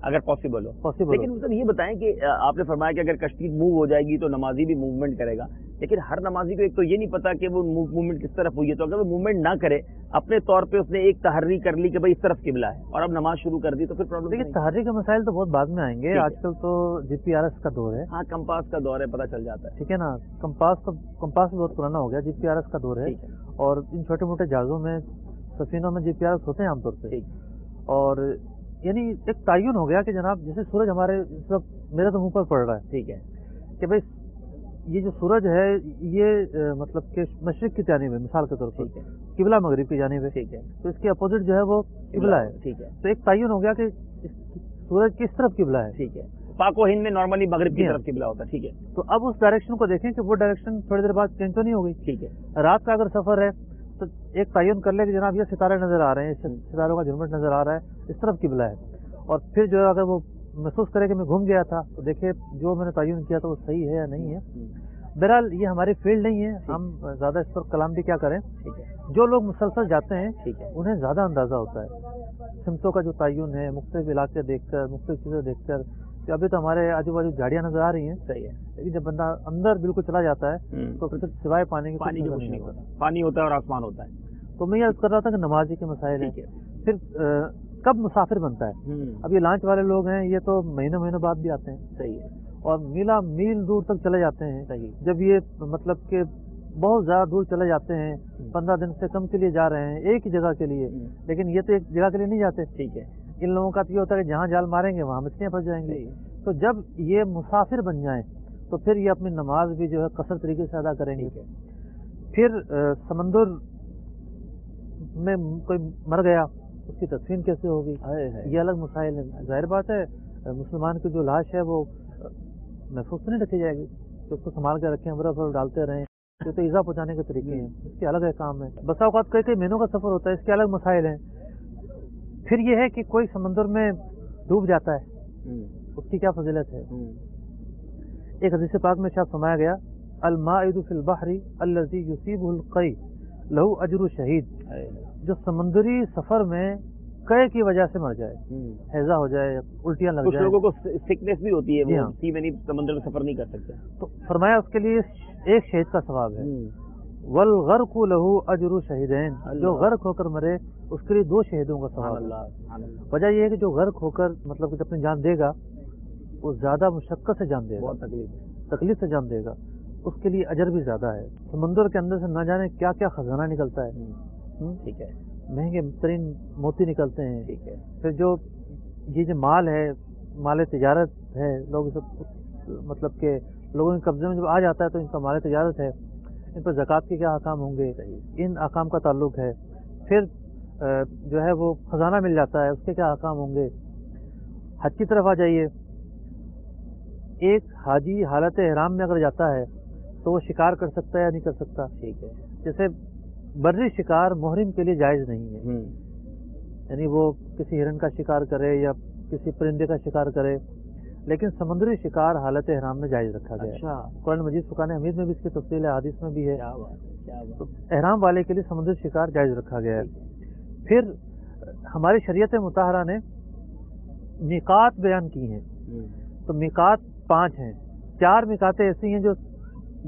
اگر پاسبل ہو. لیکن مطلب یہ بتائیں کہ آپ نے فرمایا کہ اگر کشتی موو ہو جائے گی تو نمازی بھی موومنٹ کرے گا، لیکن ہر نمازی کو ایک تو یہ نہیں پتا کہ وہ موومنٹ کس طرف ہوئی ہے. تو اگر وہ موومنٹ نہ کرے اپنے طور پہ اس نے ایک تحری کر لی کہ بھائی اس طرف قبلہ ہے اور اب نماز شروع کر دی تو پھر پرابلم. دیکھیے تحری کے مسائل تو بہت بعد میں آئیں گے. آج کل تو GPS کا دور ہے. ہاں کمپاس کا دور ہے، پتہ چل جاتا ہے. ٹھیک ہے نا، کمپاس بہت پرانا ہو گیا، GPS کا دور ہے. اور ان چھوٹے موٹے جہازوں میں سفینوں میں GPS ہوتے ہیں عام طور پہ. ٹھیک. اور یعنی ایک تعین ہو گیا کہ جناب جیسے سورج ہمارے اس وقت میرے تو منہ پر پڑ رہا ہے. ٹھیک ہے. کہ بھائی یہ جو سورج ہے یہ مطلب کہ مشرق کی جانب ہے مثال کے طور پر. ٹھیک ہے. قبلہ مغرب کی جانب ہے. ٹھیک ہے. تو اس کے اپوزٹ جو ہے وہ قبلہ ہے. ٹھیک ہے. تو ایک تعین ہو گیا کہ سورج کس طرف قبلہ ہے. ٹھیک ہے. پاک و ہند میں نارملی مغرب کی طرف قبلہ ہوتا ہے. ٹھیک ہے. تو اب اس ڈائریکشن کو دیکھیں کہ وہ ڈائریکشن تھوڑی دیر بعد چینج تو نہیں ہو گئی. ٹھیک ہے. رات کا اگر سفر ہے تو ایک تعین کر لے کہ جناب یہ ستارے نظر آ رہے ہیں, ستاروں کا جھرمٹ نظر آ رہا ہے, اس طرف قبلہ ہے. اور پھر جو ہے اگر وہ محسوس کرے کہ میں گھوم گیا تھا تو دیکھے جو میں نے تعین کیا تو وہ صحیح ہے یا نہیں ہے. بہرحال یہ ہماری فیلڈ نہیں ہے, ہم زیادہ اس پر کلام بھی کیا کریں. ٹھیک ہے. جو لوگ مسلسل جاتے ہیں ٹھیک ہے. انہیں زیادہ اندازہ ہوتا ہے سمتوں کا جو تعین ہے, مختلف علاقے دیکھ کر, مختلف چیزیں دیکھ کر. کہ ابھی تو ہمارے آجو باجو جھاڑیاں نظر آ رہی ہیں. صحیح ہے. لیکن جب بندہ اندر بالکل چلا جاتا ہے تو پھر سوائے پانی کے پانی کچھ کچھ نظر نہیں ہوتا. پانی ہوتا ہے اور آسمان ہوتا ہے. تو میں یہ عرض کر رہا تھا کہ نمازی کے مسائل ہیں. ٹھیک ہے. پھر کب مسافر بنتا ہے. اب یہ لانچ والے لوگ ہیں یہ تو مہینوں بعد بھی آتے ہیں. صحیح ہے. اور میل دور تک چلے جاتے ہیں. صحیح. جب یہ مطلب کہ بہت زیادہ دور چلے جاتے ہیں, 15 دن سے کم کے لیے جا رہے ہیں ایک ہی جگہ کے لیے, لیکن یہ تو ایک جگہ کے لیے نہیں جاتے. ٹھیک ہے. ان لوگوں کا تو یہ ہوتا ہے کہ جہاں جال ماریں گے وہاں مچھلیاں پھنس جائیں گے. تو جب یہ مسافر بن جائیں تو پھر یہ اپنی نماز بھی جو ہے قصر طریقے سے ادا کریں گے. پھر سمندر میں کوئی مر گیا اس کی تدفین کیسے ہوگی, یہ الگ مسائل ہیں. ظاہر بات ہے مسلمان کی جو لاش ہے وہ محفوظ تو نہیں رکھی جائے گی کہ اس کو سنبھال کے رکھیں, برف ڈالتے رہیں. یہ تو ایزا پہنچانے کے طریقے ہیں, اس کے الگ احکام ہیں. بسا اوقات کئی مہینوں کا سفر ہوتا ہے, اس کے الگ مسائل ہیں. پھر یہ ہے کہ کوئی سمندر میں ڈوب جاتا ہے, اس کی کیا فضیلت ہے. ایک حدیث پاک میں شاید فرمایا گیا المائد فی البحر الذی یصیبہ القی لہ اجر شہید. جو سمندری سفر میں قے کی وجہ سے مر جائے, ہیضہ ہو جائے, الٹیاں لگ کچھ جائیں, لوگوں کو سکنس بھی ہوتی ہے, جی وہ ہاں. سی میں نہیں, سمندر میں سفر نہیں کر سکتے. تو فرمایا اس کے لیے ایک شہید کا ثواب ہے. والغرق لہ اجر شہیدین, جو غرق ہو کر مرے اس کے لیے 2 شہیدوں کا ثواب ہے. وجہ یہ ہے کہ جو غرق ہو کر مطلب کہ اپنی جان دے گا وہ زیادہ مشقت سے جان دے گا, بہت تکلیف سے جان دے گا, اس کے لیے اجر بھی زیادہ ہے. سمندر کے اندر سے نہ جانے کیا کیا خزانہ نکلتا ہے. ٹھیک ہے. مہنگے ترین موتی نکلتے ہیں. ٹھیک ہے. پھر جو یہ جو مال ہے, مال تجارت ہے, لوگ سب مطلب کہ لوگوں کے قبضے میں جب آ جاتا ہے تو ان کا مال تجارت ہے, ان پر زکوٰۃ کے کیا احکام ہوں گے, ان احکام کا تعلق ہے. پھر جو ہے وہ خزانہ مل جاتا ہے, اس کے کیا احکام ہوں گے. حج کی طرف آ جائیے, ایک حاجی حالت احرام میں اگر جاتا ہے تو وہ شکار کر سکتا ہے یا نہیں کر سکتا. ٹھیک ہے. جیسے بری شکار محرم کے لیے جائز نہیں ہے, یعنی وہ کسی ہرن کا شکار کرے یا کسی پرندے کا شکار کرے, لیکن سمندری شکار حالت احرام میں جائز رکھا گیا. اچھا. قرآن مجید فرقان حمید میں بھی اس کی تفصیل ہے, حدیث میں بھی ہے. کیا بات. تو احرام والے کے لیے سمندری شکار جائز رکھا گیا ہے. پھر ہماری شریعت مطہرہ نے میقات بیان کی ہیں. تو میقات 5 ہیں. 4 میقاتیں ایسی ہیں جو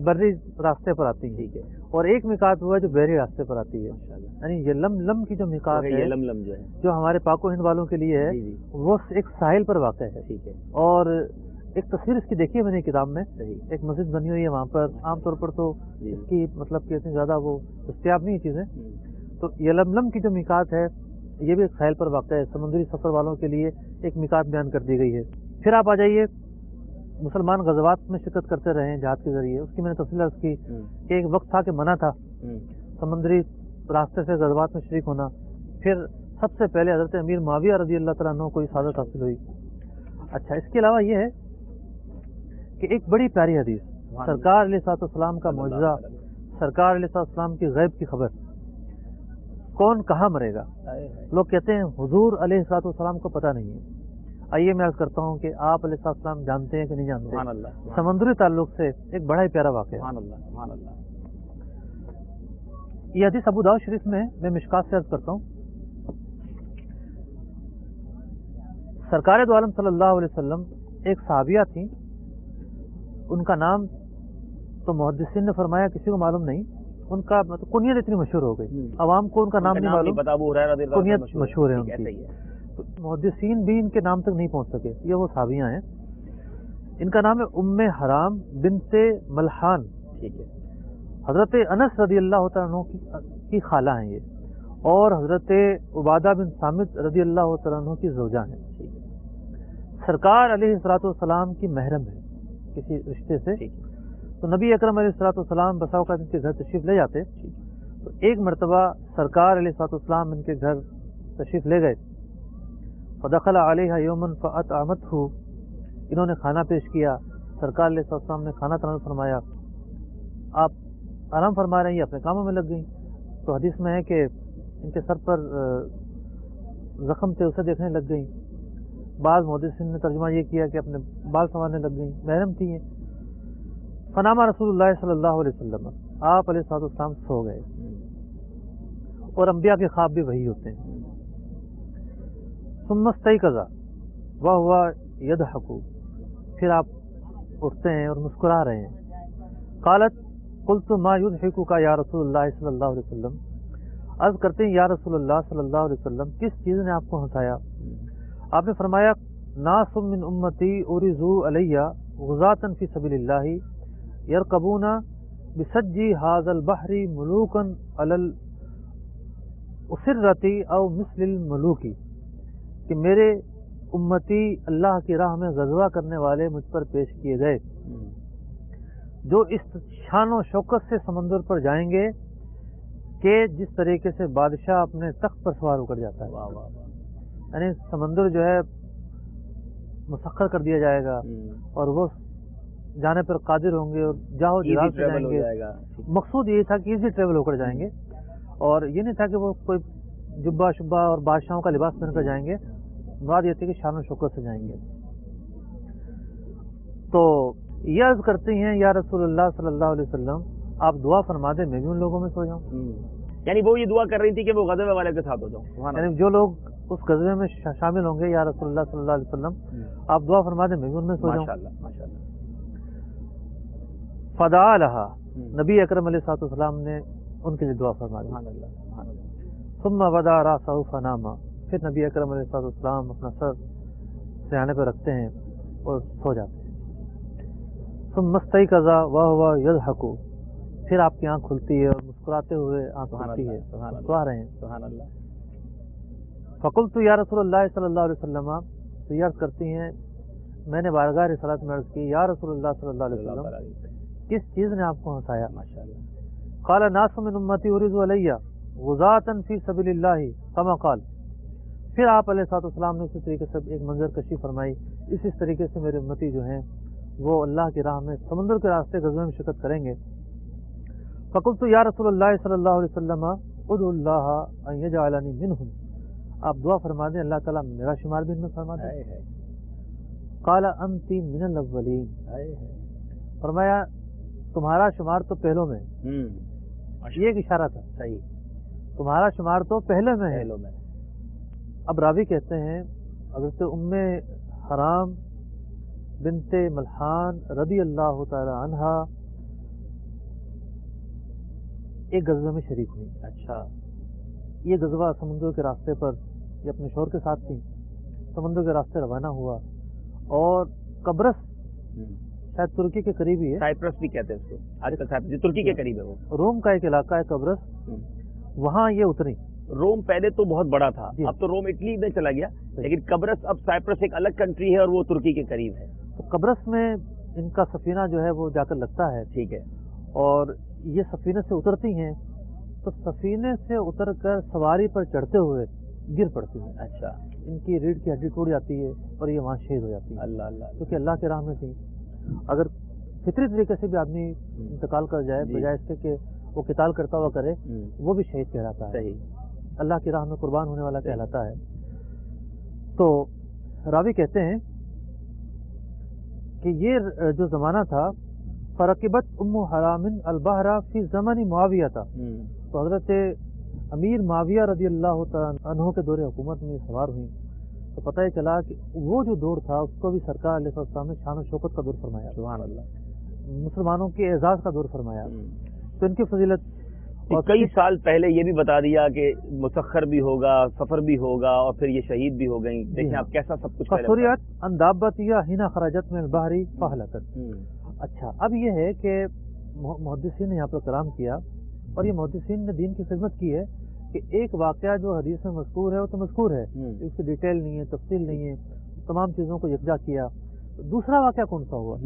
بری راستے پر آتی ہیں, اور ایک میقات وہ ہے جو بحری راستے پر آتی ہے. یعنی یہ لم کی جو میقات ہے, لم جو ہے جو ہمارے پاک و ہند والوں کے لیے ہے, وہ ایک ساحل پر واقع ہے. ٹھیک ہے. اور ایک تصویر اس کی دیکھی ہے میں نے کتاب میں, ایک مسجد بنی ہوئی ہے وہاں پر. عام طور پر تو اس کی مطلب کہ اتنی زیادہ وہ دستیاب نہیں چیزیں. تو یہ لم کی جو میقات ہے یہ بھی ایک ساحل پر واقع ہے. سمندری سفر والوں کے لیے ایک میقات بیان کر دی گئی ہے. پھر آپ آ جائیے, مسلمان غزوات میں شرکت کرتے رہے ہیں جہاد کے ذریعے, اس کی میں نے تفصیل عرض کی کہ ایک وقت تھا کہ منع تھا سمندری راستے سے غزوات میں شریک ہونا. پھر سب سے پہلے حضرت امیر معاویہ رضی اللہ تعالیٰ عنہ کو یہ سعادت حاصل ہوئی. اچھا, اس کے علاوہ یہ ہے کہ ایک بڑی پیاری حدیث, سرکار علیہ الصلوۃ والسلام کا معجزہ, سرکار علیہ الصلوۃ والسلام کی غیب کی خبر, کون کہاں مرے گا. لوگ کہتے ہیں حضور علیہ الصلوۃ والسلام کو پتہ نہیں ہے. آئیے میں عرض کرتا ہوں کہ آپ علیہ الصلوۃ والسلام جانتے ہیں کہ نہیں جانتے. سبحان اللہ. سمندری تعلق سے ایک بڑا ہی پیارا واقعہ. سبحان اللہ. سبحان اللہ. یہ حدیث ابو داؤد شریف میں مشکات سے عرض کرتا ہوں. سرکار دو عالم صلی اللہ علیہ وسلم ایک صحابیہ تھیں, ان کا نام تو محدثین نے فرمایا کسی کو معلوم نہیں, ان کا کنیت اتنی مشہور ہو گئی, عوام کو ان کا نام نہیں معلوم, کنیت مشہور ہے ان کی. محدثین بھی ان کے نام تک نہیں پہنچ سکے. یہ وہ صحابیاں ہیں, ان کا نام ہے ام حرام بنت ملحان. ٹھیک ہے. حضرت انس رضی اللہ تعالیٰ عنہ کی خالہ ہیں یہ، اور حضرت عبادہ بن صامت رضی اللہ تعالیٰ عنہ کی زوجہ ہیں۔ سرکار علیہ الصلوۃ والسلام کی محرم ہے کسی رشتے سے، تو نبی اکرم علیہ الصلوۃ والسلام بسا اوقات ان کے گھر تشریف لے جاتے، تو ایک مرتبہ سرکار علیہ الصلوۃ والسلام ان کے گھر تشریف لے گئے، فدخل علیہ یوما فاطعمتہ، انہوں نے کھانا پیش کیا، سرکار علیہ الصلوۃ والسلام نے کھانا تناول فرمایا، آپ آرام فرما رہے ہیں، اپنے کاموں میں لگ گئیں، تو حدیث میں ہے کہ ان کے سر پر زخم تھے اسے دیکھنے لگ گئیں، بعض محدثین نے ترجمہ یہ کیا کہ اپنے بال سنوارنے لگ گئیں، محرم تھی ہیں۔ فنام رسول اللہ صلی اللہ علیہ وسلم، آپ علیہ الصلوۃ والسلام سو گئے، اور انبیاء کے خواب بھی وہی ہوتے ہیں۔ ثم استيقظ وهو يضحك، پھر آپ اٹھتے ہیں اور مسکرا رہے ہیں۔ قالت قلت ما يضحكك یا رسول اللہ صلی اللہ علیہ وسلم، عرض کرتے ہیں یا رسول اللہ صلی اللہ علیہ وسلم کس چیز نے آپ کو ہنسایا؟ آپ نے فرمایا ناس من امتی ارزو علیہ غزاة فی سبیل اللہ یرکبون بسجی هذا البحر ملوکا علی الاسرة او مثل الملوکی، کہ میرے امتی اللہ کی راہ میں غزوہ کرنے والے مجھ پر پیش کیے گئے، جو اس شان و شوکت سے سمندر پر جائیں گے کہ جس طریقے سے بادشاہ اپنے تخت پر سوار ہو کر جاتا ہے، یعنی سمندر جو ہے مسخر کر دیا جائے گا اور وہ جانے پر قادر ہوں گے اور جاؤ جلال سے جائیں گے۔ مقصود یہ تھا کہ ایزی ٹریول ہو کر جائیں گے، اور یہ نہیں تھا کہ وہ کوئی جبہ شبہ اور بادشاہوں کا لباس پہن کر جائیں گے، مراد یہ تھی کہ شان و شوکت سے جائیں گے۔ تو یہ عرض کرتی ہیں یا رسول اللہ صلی اللہ علیہ وسلم آپ دعا فرما دیں میں بھی ان لوگوں میں سو جاؤں، یعنی وہ یہ دعا کر رہی تھی کہ وہ غزوے والے کے ساتھ ہو جاؤں، یعنی جو لوگ اس غزوے میں شامل ہوں گے یا رسول اللہ صلی اللہ علیہ وسلم آپ دعا فرما دیں میں بھی ان میں سو جاؤں۔ فدعا لہا، نبی اکرم علیہ الصلوۃ والسلام نے ان کے لیے دعا فرما دی۔ ثم وضع راسہ فنام، پھر نبی اکرم علیہ الصلوۃ والسلام اپنا سر سرہانے پہ رکھتے ہیں اور سو جاتے ہیں۔ ثم استيقظ وهو يضحك، پھر آپ کی آنکھ کھلتی ہے اور مسکراتے ہوئے آنکھ کھلتی ہے، مسکرا رہے ہیں۔ سبحان اللہ۔ فقلت یا رسول اللہ صلی اللہ علیہ وسلم، تو یہ عرض کرتی ہیں میں نے بارگاہ رسالت میں عرض کی یا رسول اللہ صلی اللہ علیہ وسلم کس چیز نے آپ کو ہنسایا؟ قال ناس من امتی ارزو علیہ غزاة فی سبیل اللہ کما قال، پھر آپ علیہ الصلوۃ والسلام نے اسی طریقے سے ایک منظر کشی فرمائی، اسی طریقے سے میرے امتی جو ہیں وہ اللہ کی راہ میں سمندر کے راستے غزوے میں شرکت کریں گے۔ فقلت یا رسول اللہ صلی اللہ علیہ وسلم ادعو اللہ ان یجعلنی منہم، آپ دعا فرما دیں اللہ تعالیٰ میرا شمار بھی ان میں فرما دیں۔ قال انت من الاولین، فرمایا تمہارا شمار تو پہلوں میں، یہ ایک اشارہ تھا، صحیح، تمہارا شمار تو پہلے میں ہے۔ اب راوی کہتے ہیں حضرت ام حرام بنت ملحان رضی اللہ تعالی عنہا ایک غزوے میں شریک ہوئی۔ اچھا، یہ غزوہ سمندر کے راستے پر یہ اپنے شوہر کے ساتھ تھی، سمندر کے راستے روانہ ہوا اور قبرص شاید ترکی کے قریب ہی ہے، سائپرس بھی کہتے ہیں اس کو آج کل، سائپرس جو ترکی کے قریب ہے، وہ روم کا ایک علاقہ ہے قبرص، وہاں یہ اتری۔ روم پہلے تو بہت بڑا تھا، اب تو روم اٹلی میں چلا گیا، لیکن قبرص اب سائپرس ایک الگ کنٹری ہے اور وہ ترکی کے قریب ہے۔ تو قبرص میں ان کا سفینہ جو ہے وہ جا کر لگتا ہے، ٹھیک ہے، اور یہ سفینے سے اترتی ہیں تو سفینے سے اتر کر سواری پر چڑھتے ہوئے گر پڑتی ہیں۔ اچھا، ان کی ریڑھ کی ہڈی ٹوٹ جاتی ہے اور یہ وہاں شہید ہو جاتی ہے، اللہ اللہ، کیونکہ اللہ کے راہ میں تھی۔ اگر فطری طریقے سے بھی آدمی انتقال کر جائے بجائے اس سے کہ وہ قتال کرتا ہوا کرے، وہ بھی شہید کہلاتا ہے، صحیح، اللہ کی راہ میں قربان ہونے والا کہلاتا ہے۔ تو راوی کہتے ہیں کہ یہ جو زمانہ تھا فرقبت ام حرام البحر فی زمن معاویہ تھا، تو حضرت امیر معاویہ رضی اللہ تعالیٰ عنہ کے دور حکومت میں سوار ہوئی، تو پتہ یہ چلا کہ وہ جو دور تھا اس کو بھی سرکار علیہ السلام نے شان و شوکت کا دور فرمایا، سبحان اللہ، مسلمانوں کے اعزاز کا دور فرمایا۔ تو ان کی فضیلت کئی سال پہلے یہ بھی بتا دیا کہ مسخر بھی ہوگا، سفر بھی ہوگا، اور پھر یہ شہید بھی ہو گئیں، دیکھیں آپ کیسا سب کچھ فسوریت اندابتیہ ہینا خراجت میں البحری فہلکت۔ اچھا، اب یہ ہے کہ محدثین نے یہاں پر کلام کیا اور یہ محدثین نے دین کی خدمت کی ہے کہ ایک واقعہ جو حدیث میں مذکور ہے وہ تو مذکور ہے، اس کی ڈیٹیل نہیں ہے، تفصیل نہیں ہے، تمام چیزوں کو یکجا کیا. دوسرا واقعہ کون سا ہوا؟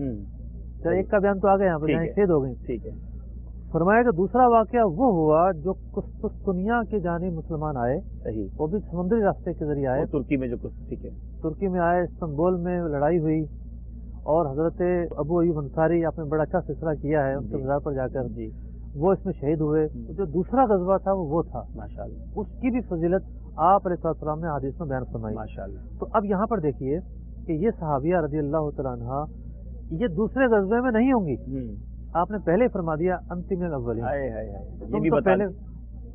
ایک کا بیان تو آ گیا یہاں پہ، شہید ہو گئی. ٹھیک ہے. فرمایا کہ دوسرا واقعہ وہ ہوا جو قسطنطنیہ کی جانب مسلمان آئے، وہ بھی سمندری راستے کے ذریعے آئے، ترکی میں جو ٹھیک ہے، ترکی میں آئے، استنبول میں لڑائی ہوئی اور حضرت ابو ایوب انصاری آپ نے بڑا اچھا سلسلہ کیا ہے ان کے مزار پر جا کر، وہ اس میں شہید ہوئے. جو دوسرا غزوہ تھا وہ تھا ماشاءاللہ، اس کی بھی فضیلت آپ علیہ السلام نے حدیث میں بیان فرمائی ماشاءاللہ. تو اب یہاں پر دیکھیے کہ یہ صحابیہ رضی اللہ تعالیٰ عنہ یہ دوسرے غزوے میں نہیں ہوں گی، آپ نے پہلے فرما دیا انتم الاولین، تم تو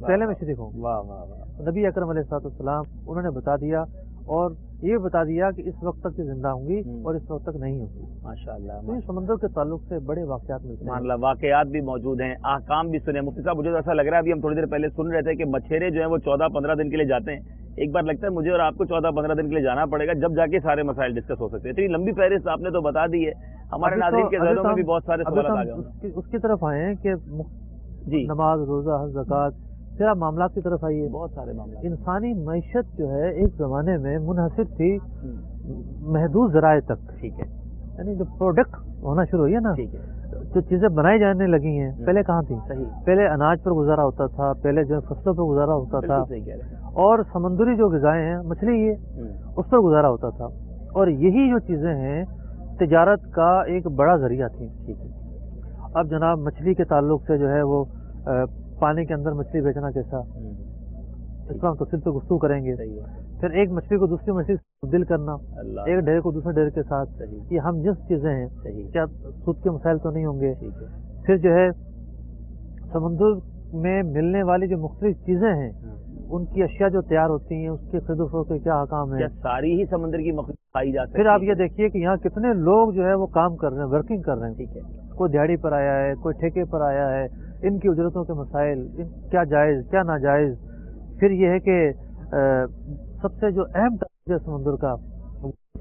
پہلے میں شریک ہوں. نبی اکرم علیہ السلام انہوں نے بتا دیا اور یہ بتا دیا کہ اس وقت تک زندہ ہوں گی اور اس وقت تک نہیں ہوں گی ماشاءاللہ. تو سمندر کے تعلق سے بڑے واقعات ملتے ہیں، واقعات بھی موجود ہیں، احکام بھی سنے. مفتی صاحب مجھے ایسا لگ رہا ہے، ابھی ہم تھوڑی دیر پہلے سن رہے تھے کہ مچھیرے جو ہیں وہ 14-15 دن کے لیے جاتے ہیں. ایک بار لگتا ہے مجھے اور آپ کو 14-15 دن کے لیے جانا پڑے گا، جب جا کے سارے مسائل ڈسکس ہو سکتے ہیں. اتنی لمبی فہرست آپ نے تو بتا دی ہے، ہمارے ناظرین کے ذہنوں میں بھی بہت سارے سوالات آ گئے. اس کی طرف آئے ہیں کہ نماز، روزہ، حج، زکوٰۃ، پھر آپ معاملات کی طرف آئیے. بہت سارے معاملات. انسانی معیشت جو ہے ایک زمانے میں منحصر تھی محدود ذرائع تک، ٹھیک ہے، یعنی جو پروڈکٹ ہونا شروع ہوئی ہے نا، جو چیزیں بنائی جانے لگی ہیں، پہلے کہاں تھی؟ پہلے اناج پر گزارا ہوتا تھا، پہلے جو فصلوں پر گزارا ہوتا تھا، اور سمندری جو غذائیں ہیں، مچھلی یہ اس پر گزارا ہوتا تھا، اور یہی جو چیزیں ہیں تجارت کا ایک بڑا ذریعہ تھی. اب جناب مچھلی کے تعلق سے جو ہے وہ پانی کے اندر مچھلی بیچنا کیسا، اس پر ہم تفصیل سے گفتگو کریں گے. پھر ایک مچھلی کو دوسری مچھلی سے تبدیل کرنا، ایک ڈھیر کو دوسرے ڈھیر کے ساتھ، یہ ہم جس چیزیں ہیں، کیا سود کے مسائل تو نہیں ہوں گے. پھر جو ہے سمندر میں ملنے والی جو مختلف چیزیں ہیں، ان کی اشیاء جو تیار ہوتی ہیں، اس کے خرید و فروخت کے کیا احکام ہیں، ساری ہی سمندر کی مخلوق پائی جاتی ہے. پھر آپ یہ دیکھیے کہ یہاں کتنے لوگ جو ہے وہ کام کر رہے ہیں، ورکنگ کر رہے ہیں. ٹھیک ہے، کوئی دیہڑی پر آیا ہے، کوئی ٹھیکے پر آیا ہے، ان کی اجرتوں کے مسائل، کیا جائز کیا ناجائز. پھر یہ ہے کہ سب سے جو اہم ہے سمندر کا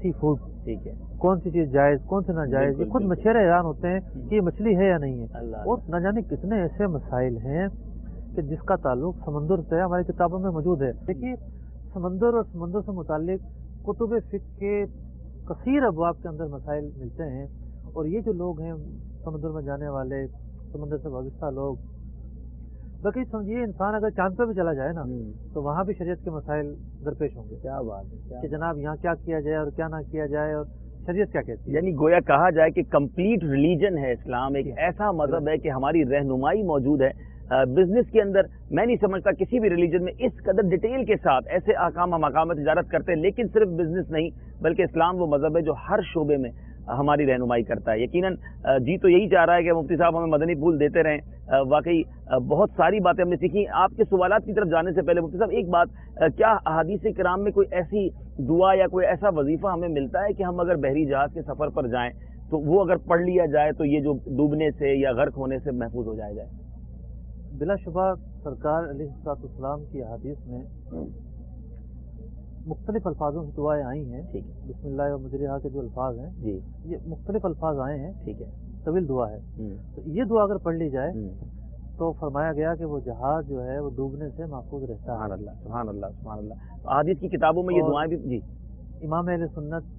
سی فوڈ، ٹھیک ہے، کون سی چیز جائز کون سی ناجائز. یہ خود مچھیرے حیران ہوتے ہیں کہ یہ مچھلی ہے یا نہیں ہے. اور نہ جانے کتنے ایسے مسائل ہیں کہ جس کا تعلق سمندر سے ہماری کتابوں میں موجود ہے. دیکھیے سمندر اور سمندر سے متعلق کتب فقہ کے کثیر ابواب کے اندر مسائل ملتے ہیں. اور یہ جو لوگ ہیں سمندر میں جانے والے، سمندر سے وابستہ لوگ، باقی سمجھیے انسان اگر چاند پہ بھی چلا جائے نا تو وہاں بھی شریعت کے مسائل درپیش ہوں گے. کیا بات ہے کہ جناب یہاں کیا کیا جائے اور کیا نہ کیا جائے، اور شریعت کیا کہتی ہے. یعنی گویا کہا جائے کہ کمپلیٹ ریلیجن ہے اسلام، ایک ایسا مذہب ہے کہ ہماری رہنمائی موجود ہے. بزنس کے اندر میں نہیں سمجھتا کسی بھی ریلیجن میں اس قدر ڈیٹیل کے ساتھ ایسے احکام ہم احکام تجارت کرتے ہیں. لیکن صرف بزنس نہیں بلکہ اسلام وہ مذہب ہے جو ہر شعبے میں ہماری رہنمائی کرتا ہے. یقیناً جی تو یہی چاہ رہا ہے کہ مفتی صاحب ہمیں مدنی پھول دیتے رہیں. واقعی بہت ساری باتیں ہم نے سیکھی. آپ کے سوالات کی طرف جانے سے پہلے مفتی صاحب ایک بات، کیا احادیث کرام میں کوئی ایسی دعا یا کوئی ایسا وظیفہ ہمیں ملتا ہے کہ ہم اگر بحری جہاز کے سفر پر جائیں تو وہ اگر پڑھ لیا جائے تو یہ جو ڈوبنے سے یا غرق ہونے سے محفوظ ہو جائے؟ بلا شبہ سرکار علیہ السلام کی احادیث میں مختلف الفاظوں سے دعائیں آئی ہیں. ٹھیک ہے، بسم اللہ و مجریہا کے جو الفاظ ہیں جی یہ مختلف الفاظ آئے ہیں. ٹھیک ہے، طویل دعا ہے. تو یہ دعا اگر پڑھ لی جائے تو فرمایا گیا کہ وہ جہاز جو ہے وہ ڈوبنے سے محفوظ رہتا ہے. سبحان اللہ سبحان اللہ سبحان اللہ. احادیث کی کتابوں میں یہ دعائیں بھی جی امام اہل سنت،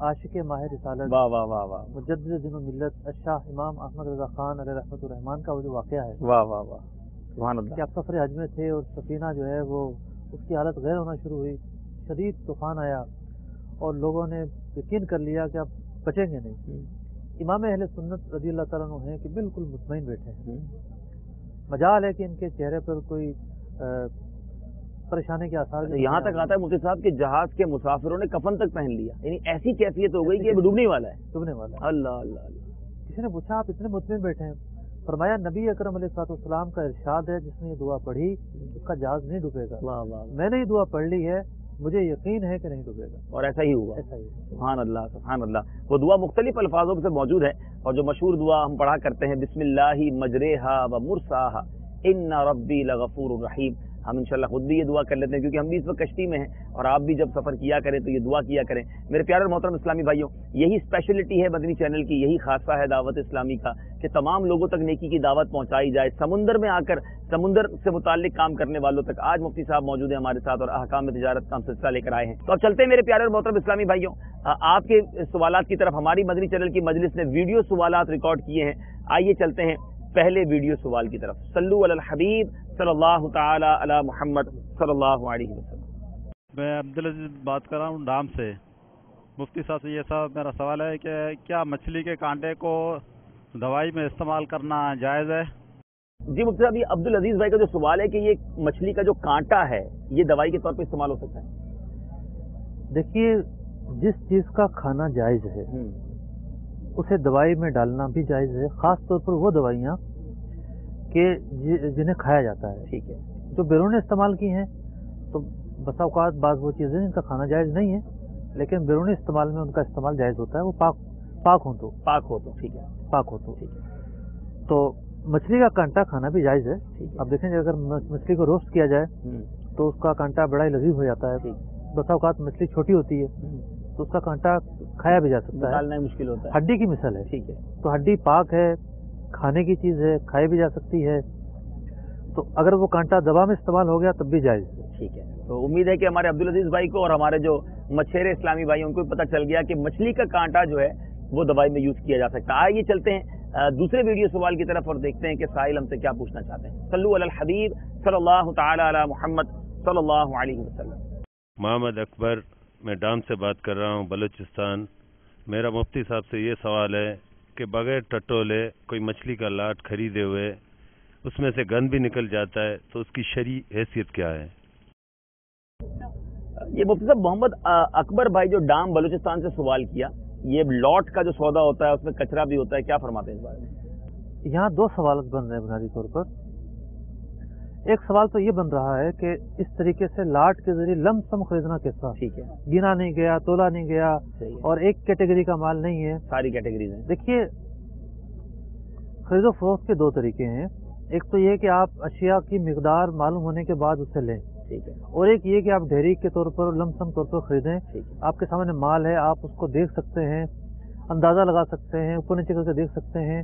عاشق ماہ رسالت، واہ واہ واہ واہ، مجدد دین و ملت الشاہ امام احمد رضا خان علیہ رحمۃ الرحمان کا وہ جو واقعہ ہے، واہ واہ واہ سبحان اللہ، کہ آپ سفر حج میں تھے اور سفینہ جو ہے وہ اس کی حالت غیر ہونا شروع ہوئی، شدید طوفان آیا اور لوگوں نے یقین کر لیا کہ اب بچیں گے نہیں. امام اہل سنت رضی اللہ تعالیٰ عنہ ہیں کہ بالکل مطمئن بیٹھے ہیں. مجال ہے کہ ان کے چہرے پر کوئی پریشانی کے آثار، یہاں تک آتا ہے مفتی صاحب کہ جہاز کے مسافروں نے کفن تک پہن لیا، یعنی ایسی کیفیت ہو گئی کہ ڈوبنے والا ہے. ڈوبنے والا ہے. اللہ اللہ اللہ. کسی نے پوچھا آپ اتنے مطمئن بیٹھے ہیں؟ فرمایا نبی اکرم علیہ السلام کا ارشاد ہے جس نے یہ دعا پڑھی اس کا جہاز نہیں ڈوبے گا. واہ واہ. میں نے یہ دعا پڑھ لی ہے، مجھے یقین ہے کہ نہیں ڈوبے گا، اور ایسا ہی ہوا. ایسا ہی. سبحان اللہ سبحان اللہ. وہ دعا مختلف الفاظوں سے موجود ہے اور جو مشہور دعا ہم پڑھا کرتے ہیں، بسم اللہ مجریہا و مرساہا ان ربی لغفور رحیم. ہم انشاءاللہ خود بھی یہ دعا کر لیتے ہیں، کیونکہ ہم بھی اس وقت کشتی میں ہیں، اور آپ بھی جب سفر کیا کریں تو یہ دعا کیا کریں۔ میرے پیارے اور محترم اسلامی بھائیوں، یہی اسپیشلٹی ہے مدنی چینل کی، یہی خاصہ ہے دعوت اسلامی کا کہ تمام لوگوں تک نیکی کی دعوت پہنچائی جائے، سمندر میں آ کر سمندر سے متعلق کام کرنے والوں تک۔ آج مفتی صاحب موجود ہیں ہمارے ساتھ اور احکام تجارت کا ہم سلسلہ لے کر آئے ہیں۔ تو اب چلتے ہیں میرے پیارے اور محترم اسلامی بھائیوں آپ کے سوالات کی طرف۔ ہماری مدنی چینل کی مجلس نے ویڈیو سوالات ریکارڈ کیے ہیں، آئیے چلتے ہیں پہلے ویڈیو سوال کی طرف۔ صلو علی الحبیب صلی اللہ تعالی علی محمد صلی اللہ علیہ وسلم۔ میں عبدالعزیز بات کر رہا ہوں ڈام سے۔ مفتی صاحب سے یہ صاحب میرا سوال ہے کہ کیا مچھلی کے کانٹے کو دوائی میں استعمال کرنا جائز ہے؟ جی مفتی صاحب، یہ عبدالعزیز بھائی کا جو سوال ہے کہ یہ مچھلی کا جو کانٹا ہے یہ دوائی کے طور پہ استعمال ہو سکتا ہے؟ دیکھیے، جس چیز کا کھانا جائز ہے اسے دوائی میں ڈالنا بھی جائز ہے، خاص طور پر وہ دوائیاں کہ جنہیں کھایا جاتا ہے۔ ٹھیک ہے، جو بیرون استعمال کی ہیں تو بسا اوقات بعض وہ چیزیں جن کا کھانا جائز نہیں ہے، لیکن بیرون استعمال میں ان کا استعمال جائز ہوتا ہے، وہ پاک ہوں تو ٹھیک ہے، پاک ہو تو مچھلی کا کانٹا کھانا بھی جائز ہے۔ اب دیکھیں کہ اگر مچھلی کو روسٹ کیا جائے تو اس کا کانٹا بڑا ہی لذیذ ہو جاتا ہے۔ بسا اوقات مچھلی چھوٹی ہوتی ہے تو اس کا کانٹا کھایا بھی جا سکتا ہے، نکالنا مشکل ہوتا ہے۔ ہڈی کی مثال ہے۔ ٹھیک ہے، تو ہڈی پاک ہے، کھانے کی چیز ہے، کھائی بھی جا سکتی ہے، تو اگر وہ کانٹا دوا میں استعمال ہو گیا تب بھی جائز ہے۔ ٹھیک ہے۔ تو امید ہے کہ ہمارے عبدالعزیز بھائی کو اور ہمارے جو مچھیرے اسلامی بھائی ان کو پتہ چل گیا کہ مچھلی کا کانٹا جو ہے وہ دوائی میں یوز کیا جا سکتا ہے۔ آئیے چلتے ہیں دوسرے ویڈیو سوال کی طرف اور دیکھتے ہیں کہ سائل ہم سے کیا پوچھنا چاہتے ہیں۔ صلو علی الحبیب صلی اللہ تعالی علی محمد صلی اللہ علیہ وسلم۔ محمد اکبر، میں ڈام سے بات کر رہا ہوں، بلوچستان۔ میرا مفتی صاحب سے یہ سوال ہے کہ بغیر ٹٹولے کوئی مچھلی کا لاٹ خریدے ہوئے اس میں سے گند بھی نکل جاتا ہے تو اس کی شرعی حیثیت کیا ہے؟ یہ مفتی صاحب محمد اکبر بھائی جو ڈام بلوچستان سے سوال کیا، یہ لاٹ کا جو سودا ہوتا ہے اس میں کچرا بھی ہوتا ہے، کیا فرماتے ہیں اس بارے میں؟ یہاں دو سوالات بن رہے ہیں بنیادی طور پر۔ ایک سوال تو یہ بن رہا ہے کہ اس طریقے سے لاٹ کے ذریعے لم سم خریدنا کیسا؟ ٹھیک ہے، گنا نہیں گیا، تولا نہیں گیا، صحیح ہے، اور ایک کیٹیگری کا مال نہیں ہے۔ ساری کیٹیگریز ہیں۔ دیکھیے، خرید و فروخت کے دو طریقے ہیں۔ ایک تو یہ کہ آپ اشیاء کی مقدار معلوم ہونے کے بعد اسے لیں، ٹھیک ہے، اور ایک یہ کہ آپ ڈھیری کے طور پر لم سم طور پر خریدیں۔ ٹھیک ہے، آپ کے سامنے مال ہے، آپ اس کو دیکھ سکتے ہیں، اندازہ لگا سکتے ہیں، اوپر نیچے کر کے دیکھ سکتے ہیں،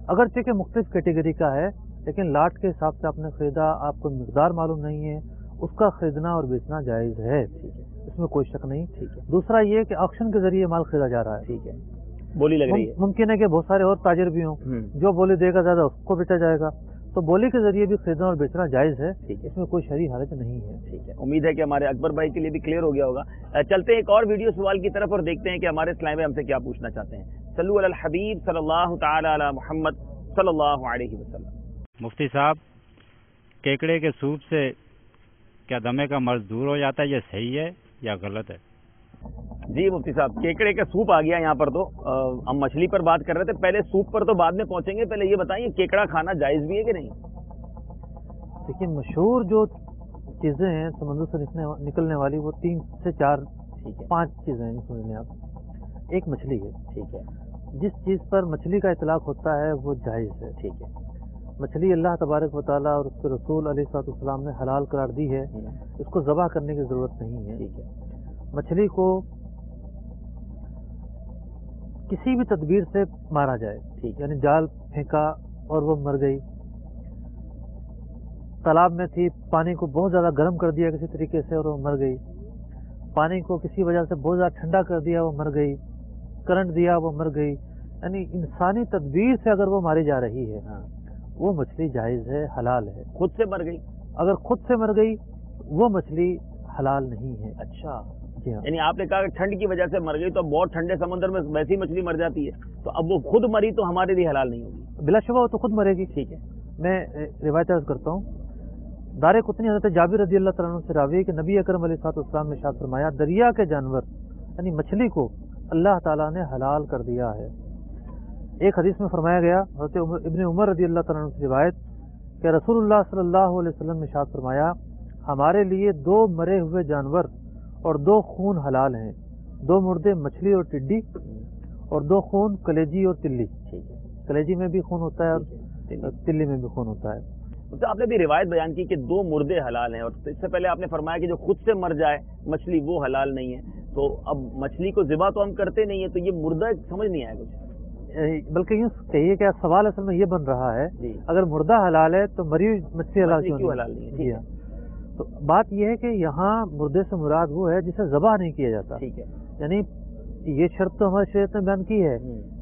اگرچہ کہ مختلف کیٹیگری کا ہے لیکن لاٹ کے حساب سے آپ نے خریدا، آپ کو مقدار معلوم نہیں ہے، اس کا خریدنا اور بیچنا جائز ہے، اس میں کوئی شک نہیں۔ ٹھیک ہے، دوسرا یہ کہ آکشن کے ذریعے مال خریدا جا رہا ہے۔ ٹھیک ہے، بولی لگ رہی ہے۔ ممکن ہے کہ بہت سارے اور تاجر بھی ہوں، جو بولی دے گا زیادہ اس کو بیچا جائے گا، تو بولی کے ذریعے بھی خریدنا اور بیچنا جائز ہے، ٹھیک ہے، اس میں کوئی شرعی حرج نہیں ہے۔ ٹھیک ہے، امید ہے کہ ہمارے اکبر بھائی کے لیے بھی کلیئر ہو گیا ہوگا۔ چلتے ہیں ایک اور ویڈیو سوال کی طرف اور دیکھتے ہیں کہ ہمارے اسلام میں ہم سے کیا پوچھنا چاہتے ہیں۔ صلو علی الحبیب صلی اللہ تعالی علی محمد صلی اللہ علیہ وسلم۔ مفتی صاحب، کیکڑے کے سوپ سے کیا دمے کا مرض دور ہو جاتا ہے؟ یہ صحیح ہے یا غلط ہے؟ جی مفتی صاحب، کیکڑے کا سوپ آ گیا یہاں پر، تو ہم مچھلی پر بات کر رہے تھے، پہلے سوپ پر تو بعد میں پہنچیں گے، پہلے یہ بتائیں کیکڑا کھانا جائز بھی ہے کہ نہیں؟ لیکن مشہور جو چیزیں ہیں سمندر سے نکلنے والی وہ 3 سے 4 5 چیزیں ہیں، سمجھ لیں آپ۔ ایک مچھلی ہے، ٹھیک ہے، جس چیز پر مچھلی کا اطلاق ہوتا ہے وہ جائز ہے۔ ٹھیک ہے، مچھلی اللہ تبارک و تعالیٰ اور اس کے رسول علیہ الصلوۃ والسلام نے حلال قرار دی ہے، اس کو ذبح کرنے کی ضرورت نہیں ہے۔ ٹھیک ہے، مچھلی کو کسی بھی تدبیر سے مارا جائے، ٹھیک ہے، یعنی جال پھینکا اور وہ مر گئی، تالاب میں تھی، پانی کو بہت زیادہ گرم کر دیا کسی طریقے سے اور وہ مر گئی، پانی کو کسی وجہ سے بہت زیادہ ٹھنڈا کر دیا وہ مر گئی، کرنٹ دیا وہ مر گئی، یعنی انسانی تدبیر سے اگر وہ ماری جا رہی ہے وہ مچھلی جائز ہے، حلال ہے۔ خود سے مر گئی؟ اگر خود سے مر گئی وہ مچھلی حلال نہیں ہے۔ اچھا، جی ہاں، یعنی آپ نے کہا کہ ٹھنڈ کی وجہ سے مر گئی، تو اب بہت ٹھنڈے سمندر میں ویسی مچھلی مر جاتی ہے، تو اب وہ خود مری تو ہمارے لیے حلال نہیں ہوگی؟ بلا شبہ وہ تو خود مرے گی۔ ٹھیک ہے، میں روایت عرض کرتا ہوں، دار قطنی حضرت جابر رضی اللہ تعالیٰ عنہ سے راوی ہے کہ نبی اکرم علیہ الصلوۃ والسلام نے ارشاد فرمایا، دریا کے جانور یعنی مچھلی کو اللہ تعالیٰ نے حلال کر دیا ہے۔ ایک حدیث میں فرمایا گیا، حضرت ابن عمر رضی اللہ تعالیٰ عنہ سے روایت، کہ رسول اللہ صلی اللہ علیہ وسلم نے ارشاد فرمایا، ہمارے لیے 2 مرے ہوئے جانور اور 2 خون حلال ہیں، 2 مردے مچھلی اور ٹڈی، اور 2 خون کلیجی اور تلی۔ ٹھیک ہے، کلیجی میں بھی خون ہوتا ہے اور تلی میں بھی خون ہوتا ہے۔ تو آپ نے بھی روایت بیان کی کہ 2 مردے حلال ہیں، اور اس سے پہلے آپ نے فرمایا کہ جو خود سے مر جائے مچھلی وہ حلال نہیں ہے. تو اب مچھلی کو ذبح تو ہم کرتے نہیں ہیں، تو یہ مردہ سمجھ نہیں آیا کچھ. بلکہ یوں کہیے کہ سوال اصل میں یہ بن رہا ہے جی اگر مردہ حلال ہے تو مری مچھلی حلال کیوں کیوں حلال نہیں ہے؟ جی ہاں. تو بات یہ ہے کہ یہاں مردے سے مراد وہ ہے جسے ذبح نہیں کیا جاتا. ٹھیک ہے. یعنی یہ شرط تو ہمارے شریعت نے بیان کی ہے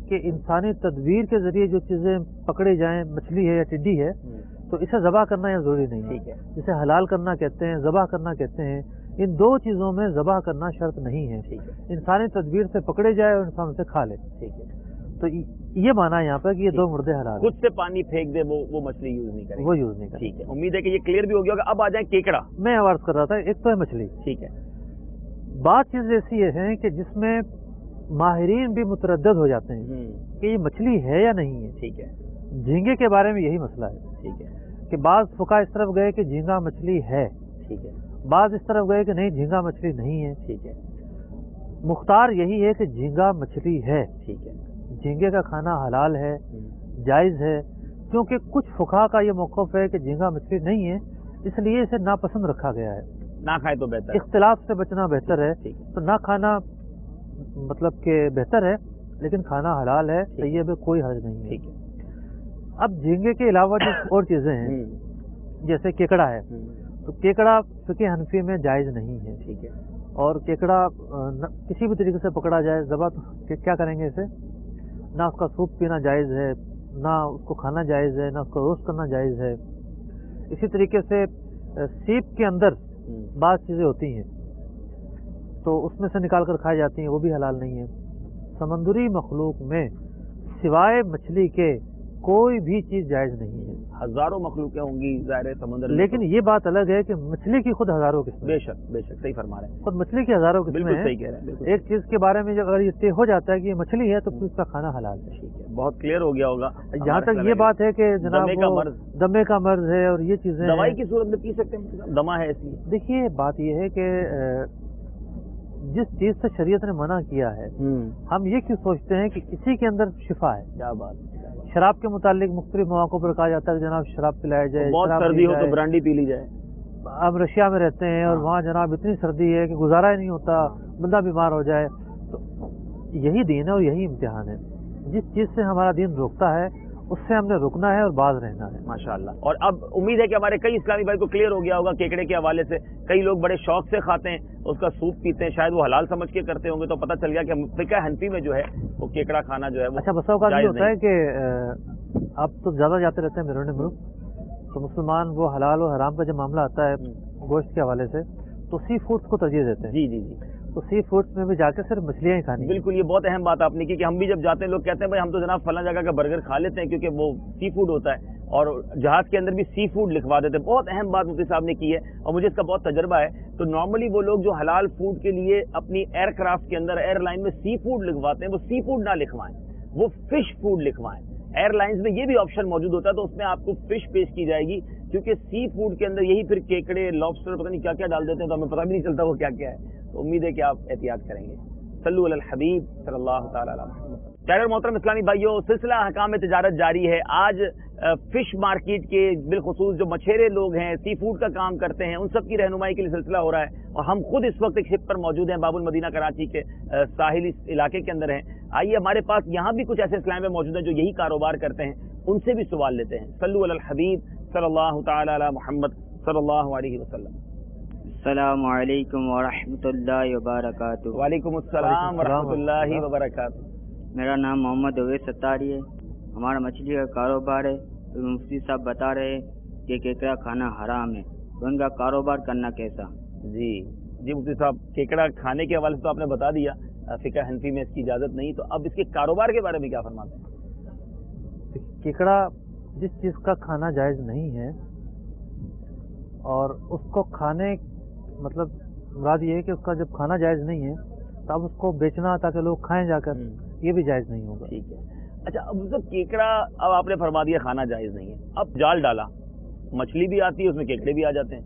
کہ انسانی تدبیر کے ذریعے جو چیزیں پکڑی جائیں، مچھلی ہے یا ٹڈی ہے، تو اسے ذبح کرنا یہ ضروری نہیں ٹھیک ہے. ہے. جسے حلال کرنا کہتے ہیں، ذبح کرنا کہتے ہیں، ان 2 چیزوں میں ذبح کرنا شرط نہیں ہے. ٹھیک ہے. انسانی تدبیر سے پکڑے جائے اور انسان اسے کھا لے. ٹھیک ہے. تو یہ مانا ہے یہاں پر کہ یہ 2 مردے حلال ہیں. خود سے پانی پھینک دے وہ مچھلی یوز نہیں کرے. وہ یوز نہیں کریں. ٹھیک ہے. امید ہے کہ یہ کلیئر بھی ہو گیا ہوگا. اب آ جائیں کیکڑا. میں عرض کر رہا تھا ایک تو ہے مچھلی. ٹھیک ہے. بات چیز ایسی ہے کہ جس میں ماہرین بھی متردد ہو جاتے ہیں کہ یہ مچھلی ہے یا نہیں ہے. ٹھیک ہے. جھینگے کے بارے میں یہی مسئلہ ہے. ٹھیک ہے. کہ بعض فقہ اس طرف گئے کہ جھینگا مچھلی ہے، ٹھیک ہے. بعض اس طرف گئے کہ نہیں جھینگا مچھلی نہیں ہے. ٹھیک ہے. مختار یہی ہے کہ جھینگا مچھلی ہے. ٹھیک ہے. جھینگے کا کھانا حلال ہے، جائز ہے، کیونکہ کچھ فقہا کا یہ موقف ہے کہ جھینگا مچھلی نہیں ہے، اس لیے اسے ناپسند رکھا گیا ہے. نہ کھائے تو بہتر ہے. اختلاف سے بچنا بہتر ہے. ٹھیک ہے. تو نہ کھانا مطلب کہ بہتر ہے، لیکن کھانا حلال ہے، طیب ہے، کوئی حرج نہیں ہے. ٹھیک ہے. اب جھینگے کے علاوہ جو اور چیزیں ہیں جیسے کیکڑا ہے، تو کیکڑا فقہ حنفی میں جائز نہیں ہے. ٹھیک ہے. اور کیکڑا کسی بھی طریقے سے پکڑا جائے ذبح تو کیا کریں گے اسے؟ نہ اس کا سوپ پینا جائز ہے، نہ اس کو کھانا جائز ہے، نہ اس کو روسٹ کرنا جائز ہے. اسی طریقے سے سیپ کے اندر بعض چیزیں ہوتی ہیں تو اس میں سے نکال کر کھائی جاتی ہیں، وہ بھی حلال نہیں ہے. سمندری مخلوق میں سوائے مچھلی کے کوئی بھی چیز جائز نہیں ہے. ہزاروں مخلوقیں ہوں گی ظاہر سمندر میں، لیکن یہ بات الگ ہے کہ مچھلی کی خود ہزاروں قسمیں. بے شک بے شک صحیح فرما رہے ہیں. خود مچھلی کی ہزاروں قسمیں بالکل ہیں. صحیح کہہ رہے ہیں. بالکل ایک چیز کے بارے میں اگر یہ طے ہو جاتا ہے کہ یہ مچھلی ہے تو پھر اس کا کھانا حلال ہے. ٹھیک ہے. بہت کلیئر ہو گیا ہوگا. جہاں تک یہ بات ہے کہ جناب دمے کا وہ مرض، دمے کا مرض ہے اور یہ چیزیں دوائی ہیں. کی صورت میں پی سکتے ہیں؟ دمہ ہے اس لیے. دیکھیے بات یہ ہے کہ جس چیز سے شریعت نے منع کیا ہے ہم یہ کیوں سوچتے ہیں کہ اسی کے اندر شفا ہے. کیا بات. شراب کے متعلق مختلف مواقع پر کہا جاتا ہے کہ جناب شراب پلایا جائے، بہت شراب سردی پی ہو تو جائے. برانڈی پی لی جائے. ہم رشیا میں رہتے ہیں اور وہاں جناب اتنی سردی ہے کہ گزارا ہی نہیں ہوتا، بندہ بیمار ہو جائے. تو یہی دین ہے اور یہی امتحان ہے. جس چیز سے ہمارا دین روکتا ہے اس سے ہم نے رکنا ہے اور باز رہنا ہے. ماشاءاللہ. اور اب امید ہے کہ ہمارے کئی اسلامی بھائی کو کلیئر ہو گیا ہوگا کیکڑے کے حوالے سے. کئی لوگ بڑے شوق سے کھاتے ہیں، اس کا سوپ پیتے ہیں، شاید وہ حلال سمجھ کے کرتے ہوں گے. تو پتہ چل گیا کہ فقہ حنفی میں جو ہے وہ کیکڑا کھانا جو ہے وہ اچھا بسا اوقات یہ جائز ہوتا ہے نہیں. کہ آپ تو زیادہ جاتے رہتے ہیں بیرون ملک، تو مسلمان وہ حلال و حرام کا جب معاملہ آتا ہے گوشت کے حوالے سے تو سی فوڈس کو ترجیح دیتے ہیں. جی جی جی. تو سی فوڈس میں بھی جا کے صرف مچھلیاں ہی کھانی. بالکل یہ بہت اہم بات آپ نے کی کہ ہم بھی جب جاتے ہیں لوگ کہتے ہیں بھائی ہم تو جناب فلاں جگہ کا برگر کھا لیتے ہیں کیونکہ وہ سی فوڈ ہوتا ہے، اور جہاز کے اندر بھی سی فوڈ لکھوا دیتے ہیں. بہت اہم بات مفتی صاحب نے کی ہے اور مجھے اس کا بہت تجربہ ہے. تو نارملی وہ لوگ جو حلال فوڈ کے لیے اپنی ایئر کرافٹ کے اندر ایئر لائن میں سی فوڈ لکھواتے ہیں، وہ سی فوڈ نہ لکھوائیں، وہ فش فوڈ لکھوائیں. ایئر لائنز میں یہ بھی آپشن موجود ہوتا ہے تو اس میں آپ کو فش پیش کی جائے گی، کیونکہ سی فوڈ کے اندر یہی پھر کیکڑے، لابسٹر، پتہ نہیں کیا کیا ڈال دیتے ہیں تو ہمیں پتہ بھی نہیں چلتا وہ کیا کیا ہے. تو امید ہے کہ آپ احتیاط کریں گے. صلو علی الحبیب صلی اللہ تعالی علیہ وسلم. پیارے محترم اسلامی بھائیوں، سلسلہ احکام تجارت جاری ہے. آج فش مارکیٹ کے بالخصوص جو مچھیرے لوگ ہیں، سی فوڈ کا کام کرتے ہیں، ان سب کی رہنمائی کے لیے سلسلہ ہو رہا ہے اور ہم خود اس وقت ایک شپ پر موجود ہیں، باب المدینہ کراچی کے ساحلی علاقے کے اندر ہیں. آئیے ہمارے پاس یہاں بھی کچھ ایسے اسلام میں موجود ہیں جو یہی کاروبار کرتے ہیں، ان سے بھی سوال لیتے ہیں. صلو علی الحبیب صلی اللہ تعالی علی محمد صلی اللہ علیہ وسلم. السلام علیکم ورحمۃ اللہ وبرکاتہ. وعلیکم السلام ورحمۃ اللہ وبرکاتہ. میرا نام محمد اویس ستاری ہے. ہمارا مچھلی کا کاروبار ہے. تو مفتی صاحب بتا رہے ہیں کہ کیکڑا کھانا حرام ہے، تو ان کا کاروبار کرنا کیسا؟ جی جی مفتی صاحب، کیکڑا کھانے کے حوالے سے تو آپ نے بتا دیا، فقہ حنفی میں اس کی اجازت نہیں. تو اب اس کے کاروبار کے بارے میں کیا فرماتے ہیں؟ کیکڑا جس چیز کا کھانا جائز نہیں ہے اور اس کو کھانے مطلب مراد یہ ہے کہ اس کا جب کھانا جائز نہیں ہے تو اب اس کو بیچنا تاکہ لوگ کھائیں جا کر، یہ بھی جائز نہیں ہوگا. ٹھیک ہے. اچھا اب کیکڑا اب آپ نے فرما دیا کھانا جائز نہیں ہے، اب جال ڈالا، مچھلی بھی آتی ہے، اس میں کیکڑے بھی آ جاتے ہیں.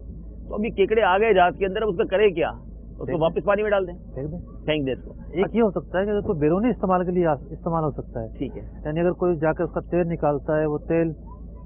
تو ابھی کیکڑے آ گئے جہاز کے اندر، اب اس کا کرے کیا؟ اس کو واپس پانی میں ڈال دیں؟ پھینک دیں اس کو. ایک یہ ہو سکتا ہے کہ کوئی بیرونی استعمال کے لیے استعمال ہو سکتا ہے. ٹھیک ہے. یعنی اگر کوئی جا کے اس کا تیل نکالتا ہے، وہ تیل